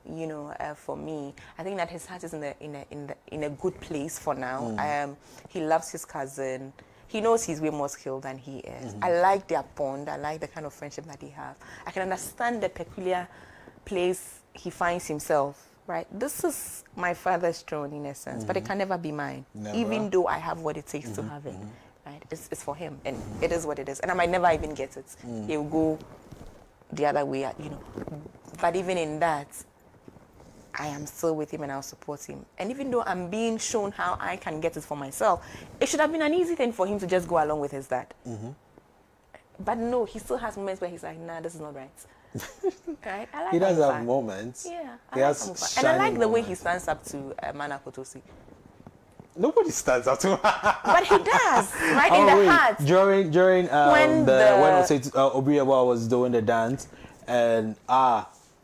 you know. For me, I think that his heart is in a good place for now. He loves his cousin. He knows he's way more skilled than he is. I like their bond. I like the kind of friendship that they have. I can understand the peculiar place he finds himself. Right, this is my father's throne in essence, but it can never be mine. Never. Even though I have what it takes to have it. Right, it's for him, and it is what it is. And I might never even get it. He'll go the other way, you know. But even in that, I am still with him and I'll support him. And even though I'm being shown how I can get it for myself, it should have been an easy thing for him to just go along with his dad. But no, he still has moments where he's like, nah, this is not right. Right? I like he does Amufa. have moments. Yeah, He I has like Amufa. And I like the way moments. he stands up to Mana Kotosi. Nobody stands up to him. But he does, right? In the heart. During when When Obriawa was doing the dance, and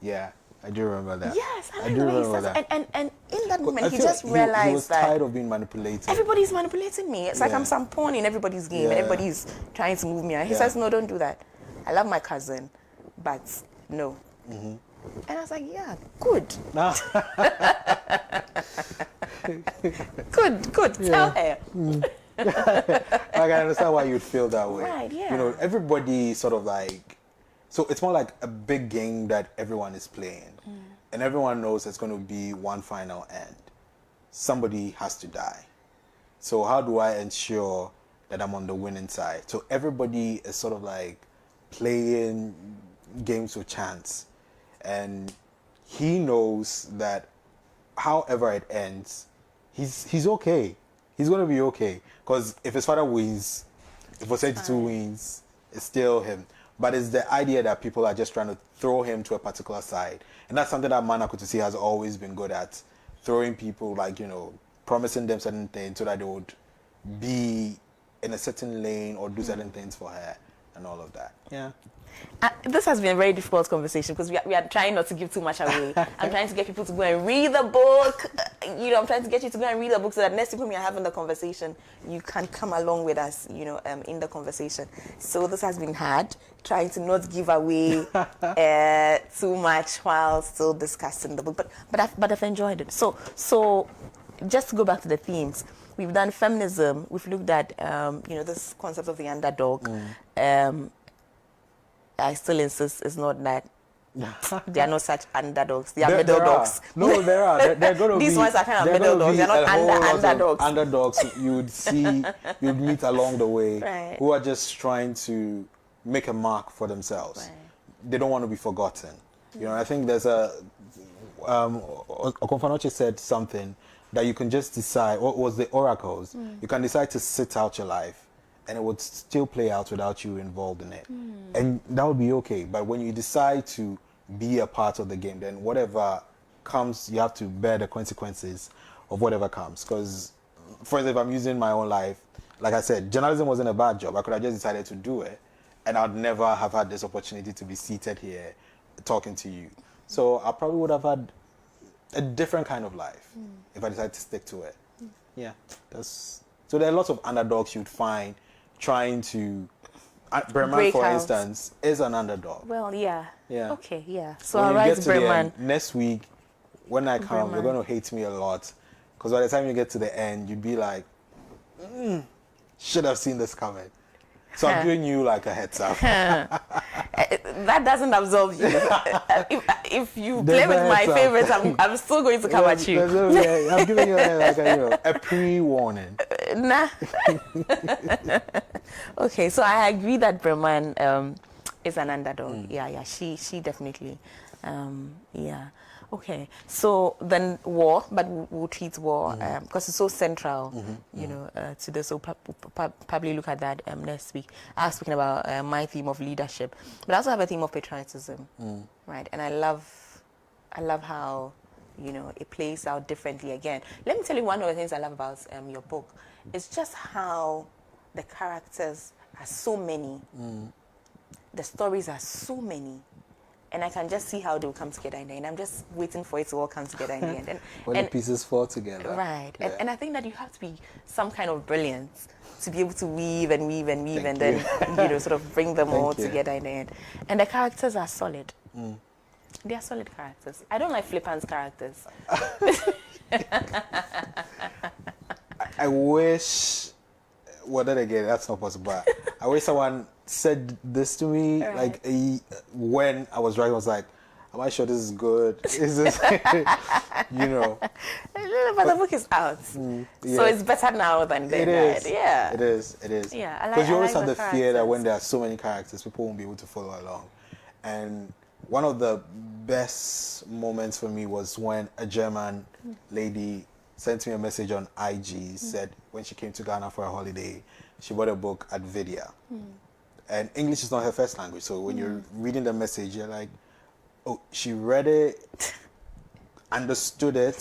yeah, I do remember that. Yes, I do like the way he remember stands. that. And in that moment, I he feel just like realized he was that tired of being manipulated. everybody's manipulating me. It's like Yeah. I'm some pawn in everybody's game. Yeah. Everybody's trying to move me. And he Yeah. says, no, don't do that. I love my cousin, but no. And I was like, yeah, good. Good. Tell her. Like, I understand why you'd feel that way. Right, yeah. You know, everybody sort of like, so it's more like a big game that everyone is playing. And everyone knows it's going to be one final end. Somebody has to die. So how do I ensure that I'm on the winning side? So everybody is sort of like playing games with chance. And he knows that however it ends, he's okay. He's going to be okay. Because if his father wins, if Osei wins, it's still him. But it's the idea that people are just trying to throw him to a particular side. And that's something that Mana Kotusi has always been good at. Throwing people, like, you know, promising them certain things so that they would be in a certain lane or do certain things for her and all of that. Yeah. This has been a very difficult conversation because we are trying not to give too much away. I'm trying to get people to go and read the book. You know, I'm trying to get you to go and read the book so that next time we are having the conversation, you can come along with us, you know, in the conversation. So this has been hard, trying to not give away too much while still discussing the book. But I've enjoyed it. So just to go back to the themes, we've done feminism. We've looked at, you know, this concept of the underdog. I still insist it's not that. There are no such underdogs. They are middle dogs. No, there are. They're going to be. These ones are kind of middle dogs. They're not underdogs. Underdogs you would see, you'd meet along the way, Right. who are just trying to make a mark for themselves. Right. They don't want to be forgotten. You know, I think there's a. Okonfanoche said something that you can just decide. What was the oracles? You can decide to sit out your life and it would still play out without you involved in it. And that would be okay. But when you decide to be a part of the game, then whatever comes, you have to bear the consequences of whatever comes. Because, for example, if I'm using my own life, like I said, journalism wasn't a bad job. I could have just decided to do it, and I'd never have had this opportunity to be seated here talking to you. So I probably would have had a different kind of life if I decided to stick to it. Yeah, so there are lots of underdogs you'd find trying to. Breman, Break for out. instance, is an underdog. Well, yeah. Yeah. Okay, yeah. So When I'll you write get to the Breman. end, next week, when I come, you're Breman. going to hate me a lot. Because by the time you get to the end, you'd be like, should have seen this coming. So I'm giving you like a heads up. That doesn't absolve you. If you play There's with a my heads up. favorites, I'm still going to come at you. I'm giving you like a pre-warning. Nah. Okay, so I agree that Breman is an underdog. Yeah, she definitely. Yeah. Okay, so then war, but we'll treat war because it's so central, you know, to this. So probably look at that next week. I was speaking about my theme of leadership, but I also have a theme of patriotism, right? And I love how, you know, it plays out differently again. Let me tell you one of the things I love about your book. It's just how the characters are so many, the stories are so many. And I can just see how they'll come together in the end. I'm just waiting for it to all come together in the end. When the pieces fall together. Right. Yeah. And I think that you have to be some kind of brilliance to be able to weave and weave and weave Thank and you. then, you know, sort of bring them all Thank you. together in the end. And the characters are solid. They are solid characters. I don't like flippant characters. I wish, well, then again, that's not possible. But I wish someone said this to me, Right. like when I was writing. I was like, "Am I sure this is good? Is this, you know?" But the book is out, yeah. so it's better now than then. It is. Right? Yeah. It is. It is. Yeah, I like- Because you I always like have the the fear that when characters. there are so many characters, people won't be able to follow along. And one of the best moments for me was when a German lady sent me a message on IG. Said when she came to Ghana for a holiday, she bought a book at Vidya. And English is not her first language, so when you're reading the message, you're like, oh, she read it, understood it.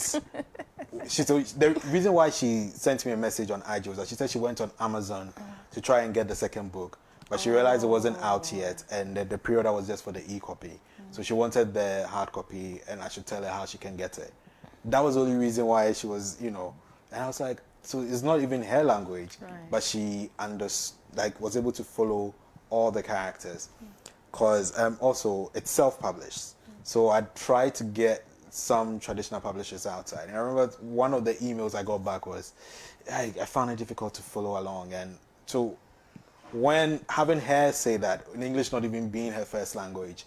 So the reason why she sent me a message on IG was that she said she went on Amazon to try and get the second book, but she realized it wasn't out yet, and that the pre-order was just for the e-copy. So she wanted the hard copy, and I should tell her how she can get it. That was the only reason why she was, you know, and I was like, so it's not even her language, Right. but she was able to follow all the characters, because also it's self-published. So I tried to get some traditional publishers outside, and I remember one of the emails I got back was, I found it difficult to follow along. And so when having her say that in English not even being her first language,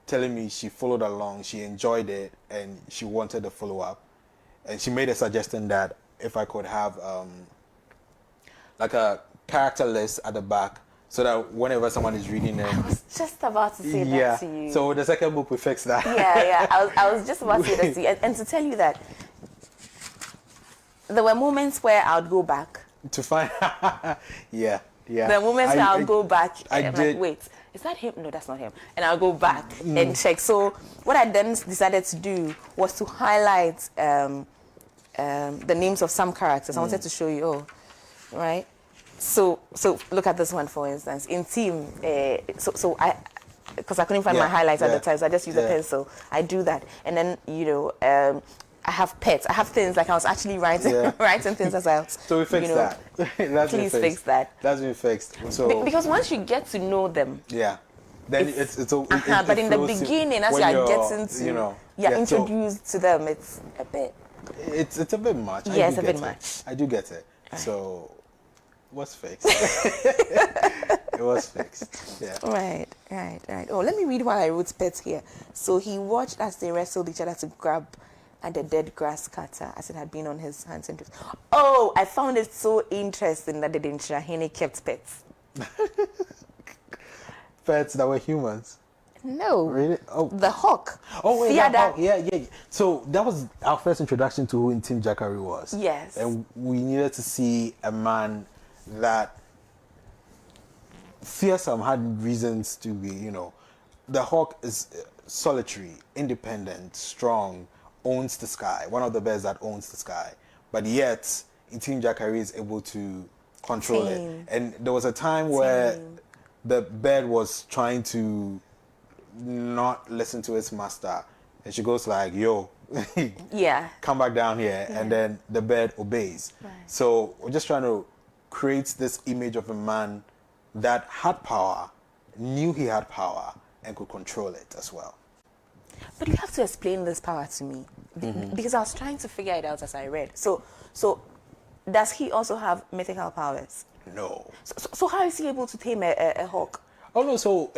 telling me she followed along, she enjoyed it, and she wanted a follow-up, and she made a suggestion that if I could have like a character list at the back, so that whenever someone is reading it, I was just about to say yeah. that to you. So with the second book, we fixed that. Yeah. I was just about to say that to you. And to tell you that there were moments where I would go back. To find, yeah. There were moments where I would go back and I'm did. like, wait, is that him? No, that's not him. And I'll go back and check. So what I then decided to do was to highlight the names of some characters. I wanted to show you, right? So look at this one, for instance. In team, so I, because I couldn't find my highlights at the time, so I just used a pencil. I do that, and then I have pets. I have things like I was actually writing writing things as I was. So we fixed that. That's Please fix that. That's been fixed. So Because once you get to know them, yeah, then it's but in the beginning, as you are getting to, introduced to them, it's a bit. It's a bit much. Yeah, it's a bit much. I do get it. So. Was fixed. It was fixed. Yeah. Right. Oh, let me read what I wrote pets here. So he watched as they wrestled each other to grab at the dead grass cutter as it had been on his hands and toes. Oh, I found it so interesting that the Dinshahene kept pets. Pets that were humans. No. Really? Oh. The hawk. Oh, wait, Fiada. yeah. So that was our first introduction to who Tim Jackery was. Yes. And we needed to see a man that fearsome had reasons to be, the hawk is solitary, independent, strong, owns the sky, one of the birds that owns the sky, but yet Team Jacare is able to control it. And there was a time where the bird was trying to not listen to its master, and she goes like, yo, come back down here, and then the bird obeys. So we're just trying to create this image of a man that had power, knew he had power, and could control it as well. But you have to explain this power to me, because I was trying to figure it out as I read. So does he also have mythical powers? No. So how is he able to tame a hawk? Oh no, so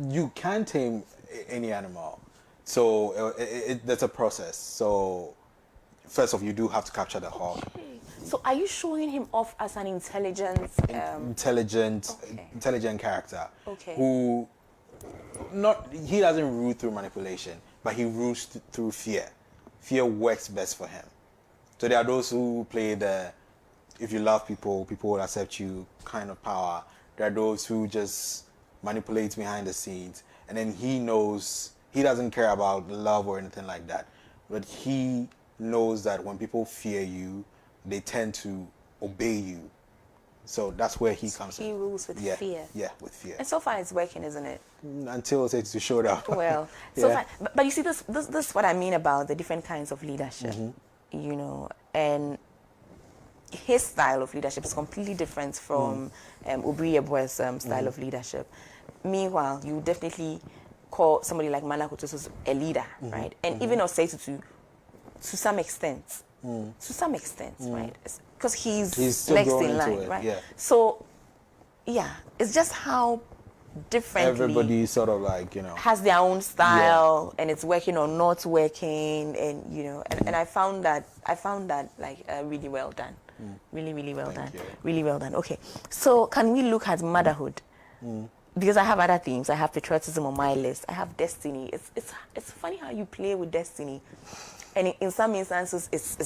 you can tame any animal. So that's a process. So first off, you do have to capture the hawk. Okay. So are you showing him off as an intelligent character? Okay. Who he doesn't rule through manipulation, but he rules through fear. Fear works best for him. So there are those who play the if you love people, people will accept you kind of power. There are those who just manipulate behind the scenes, and then he knows he doesn't care about love or anything like that. But he knows that when people fear you, they tend to obey you. So that's where he comes in. He rules with fear. Yeah, with fear. And so far it's working, isn't it? Until it's showed up. Well, so far, but you see, this is what I mean about the different kinds of leadership, and his style of leadership is completely different from Obriyebue's style of leadership. Meanwhile, you definitely call somebody like Mana Kotoso a leader, right? And even Osei to some extent, right? Because he's next in line, right? Yeah. So, it's just how differently everybody sort of has their own style, and it's working or not working, and and I found that like really well done. Really well done. Really well done. Okay, so can we look at motherhood? Because I have other themes. I have patriotism on my list. I have destiny. It's funny how you play with destiny, and in some instances it's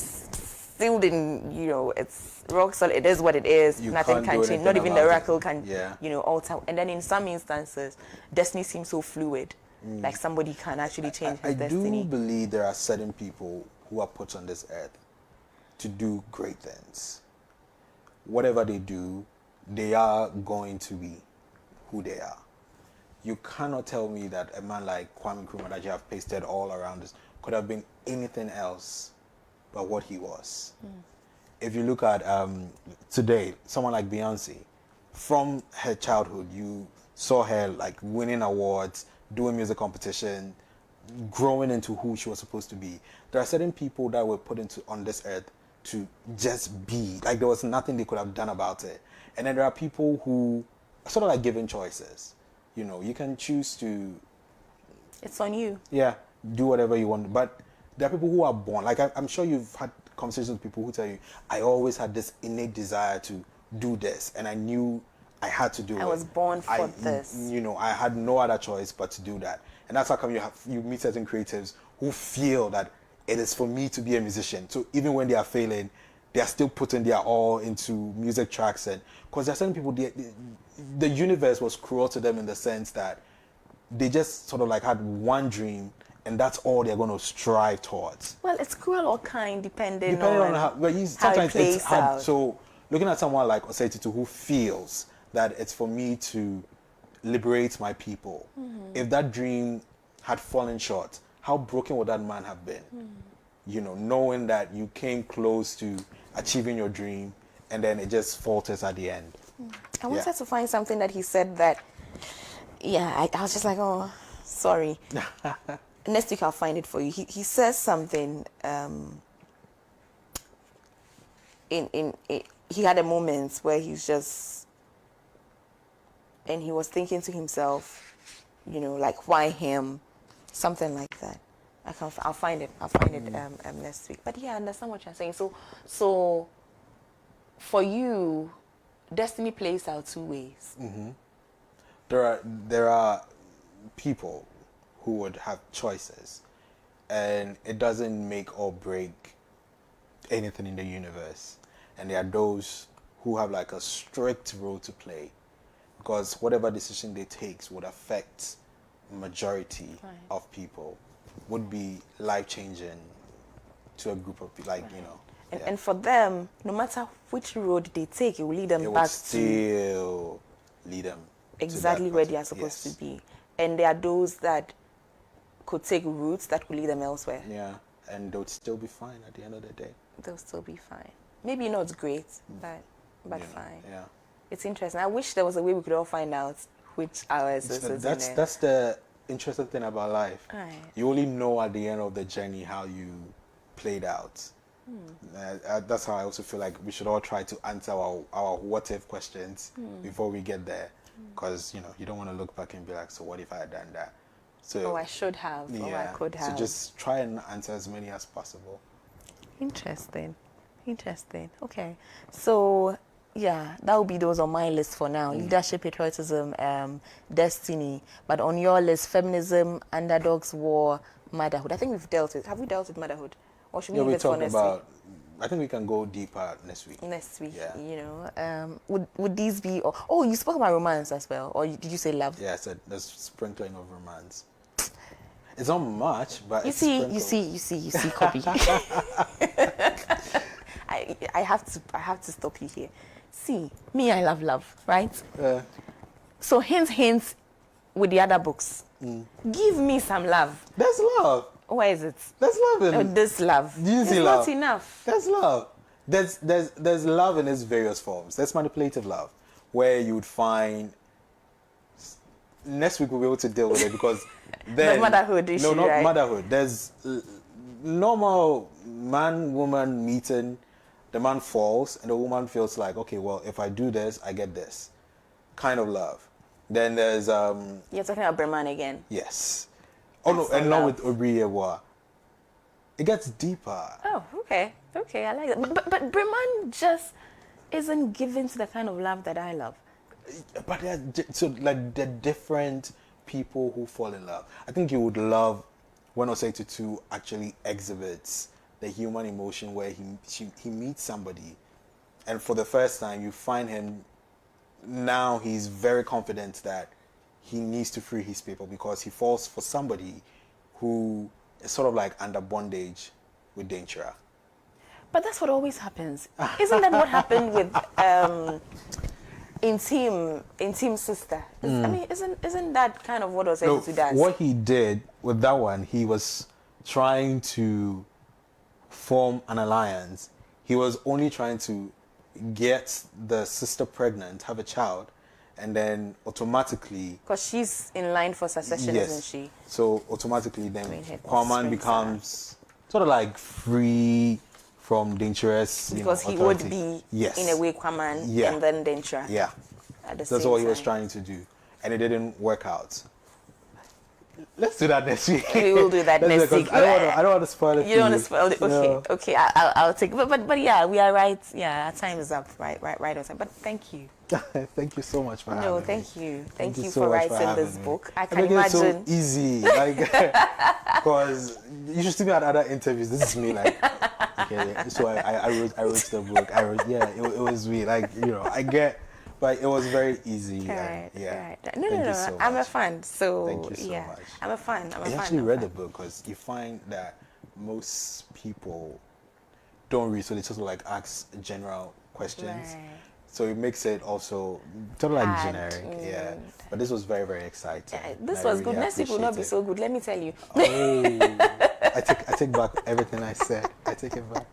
sealed in, it's rock solid. It is what it is. Nothing can change. Not even the oracle can alter. And then in some instances, destiny seems so fluid, like somebody can actually change his destiny. I do believe there are certain people who are put on this earth to do great things. Whatever they do, they are going to be who they are. You cannot tell me that a man like Kwame Nkrumah that you have pasted all around us could have been anything else but what he was. If you look at today, someone like Beyonce, from her childhood, you saw her like winning awards, doing music competition, growing into who she was supposed to be. There are certain people that were put on this earth to just be. Like there was nothing they could have done about it. And then there are people who are sort of like given choices. You can choose to... It's on you. Yeah, do whatever you want. But there are people who are born. Like I'm sure you've had conversations with people who tell you, I always had this innate desire to do this. And I knew I had to do it. I was born for this. I had no other choice but to do that. And that's how come you meet certain creatives who feel that it is for me to be a musician. So even when they are failing, they are still putting their all into music tracks. And because there are certain people, the universe was cruel to them in the sense that they just sort of like had one dream, and that's all they're going to strive towards. Well, it's cruel or kind, depending on how, but sometimes it it's hard. out. So looking at someone like Osei Tutu who feels that it's for me to liberate my people, if that dream had fallen short, how broken would that man have been? Knowing that you came close to achieving your dream and then it just falters at the end. I wanted to find something that he said that, I was just like, oh, sorry. Next week I'll find it for you. He says something, he had a moment where he's just, and he was thinking to himself, like, why him? Something like that. I'll find it. Next week. But I understand what you're saying. So for you, destiny plays out two ways. There are people who would have choices, and it doesn't make or break anything in the universe. And there are those who have like a strict role to play, because whatever decision they take would affect majority of people, would be life-changing to a group of people, like, you know. And for them, no matter which road they take, it will lead them It would back to still lead them exactly to that where they are particular- supposed to be. And there are those that could take routes that could lead them elsewhere. Yeah, and they would still be fine at the end of the day. They'll still be fine. Maybe not great, but You know, fine. Yeah. It's interesting. I wish there was a way we could all find out which hours is in there. That's the interesting thing about life. Right. You only know at the end of the journey how you played out. That's how I also feel like we should all try to answer our what if questions before we get there, because you know, you don't want to look back and be like, so what if I had done that? So I should have, or I could have. So just try and answer as many as possible. Interesting. Okay. So, yeah, that would be those on my list for now. Leadership, patriotism, destiny. But on your list, feminism, underdogs, war, motherhood. I think we've dealt with. Have we dealt with motherhood? Or should we leave We it for talked next about. I think we can go deeper next week. Next week, Yeah. you know. Would these be... Oh, you spoke about romance as well. Or did you say love? Yeah, I said there's sprinkling of romance. It's not much, but You see, copy. I have to stop you here. See, me, I love, right? So hints with the other books. Give me some love. There's love. Where is it? There's love in This love. Do you see it's love? not enough. There's love. There's love in its various forms. There's manipulative love, where you would find. Next week we'll be able to deal with it, because then The motherhood issue, No, not right? motherhood. There's normal man-woman meeting. The man falls, and the woman feels like, okay, well, if I do this, I get this kind of love. Then there's You're talking about Breman again. yes. Oh no, That's and not not love. with Obriyewa. It gets deeper. Oh, okay, I like that. But Breman just isn't given to the kind of love that I love. But so like the different people who fall in love. I think you would love when Osei actually exhibits the human emotion, where he meets somebody, and for the first time you find him. Now he's very confident that he needs to free his people, because he falls for somebody who is sort of like under bondage with Daintra. But that's what always happens. Isn't that what happened with Intim Sister? I mean, isn't that kind of what Osei does? What he did with that one, he was trying to form an alliance. He was only trying to get the sister pregnant, have a child, and then automatically... Because she's in line for succession, yes. isn't she? So automatically then Queen Kwaman becomes sort of like free from dangerous, Because he authority. would be, yes. in a way, Kwaman Yeah. and then Dentra. Yeah. At the That's same what he was time. trying to do. And it didn't work out. Let's do that next week. We will do that next week. I don't want to spoil it. You don't want to spoil it. Okay, No. okay. I'll take. But yeah, we are right. Yeah, our time is up. Right on time. But thank you. Thank you so much for having me. No, thank you. Thank you so for much writing having this me. book. I I can make it so imagine. easy, like, because you should see me at other interviews. This is me, like, okay. So I wrote the book. It was me, like, you know, I get, but it was very easy. Right, and, yeah. right. No. Thank you so I'm a much. fan. So Thank you so yeah, much. I'm a fan. I actually read the book, because you find that most people don't read, so they just like ask general questions. Right. So it makes it also totally like Hard. generic, yeah. But this was very, very exciting. Yeah, this and I was really good. Next week will not be appreciate so good. Let me tell you. it. I take back everything I said. I take it back.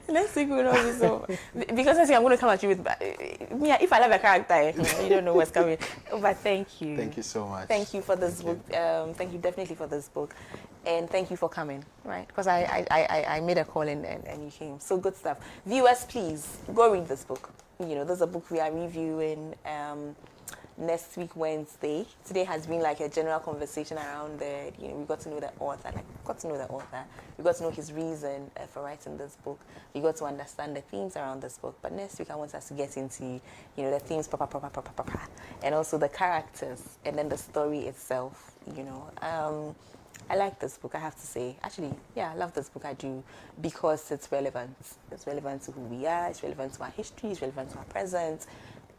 Next week will not be so. Because next week I'm going to come at you with. If I love a character, you don't know what's coming. But thank you. Thank you so much. Thank you for this book. Thank you definitely for this book, and thank you for coming. Right, because I made a call and you came. So good stuff. Viewers, please go read this book. You know, there's a book we are reviewing next week Wednesday. Today has been like a general conversation around the. You know, we got to know the author. We got to know his reason for writing this book. We got to understand the themes around this book. But next week I want us to get into, you know, the themes proper, and also the characters, and then the story itself. You know. I like this book, I have to say. Actually, yeah, I love this book, I do, because it's relevant. It's relevant to who we are, it's relevant to our history, it's relevant to our present,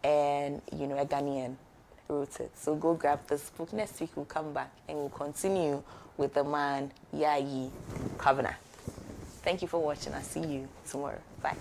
and a Ghanaian wrote it. So go grab this book. Next week we'll come back and we'll continue with the man Yayi Kavana. Thank you for watching. I'll see you tomorrow. Bye.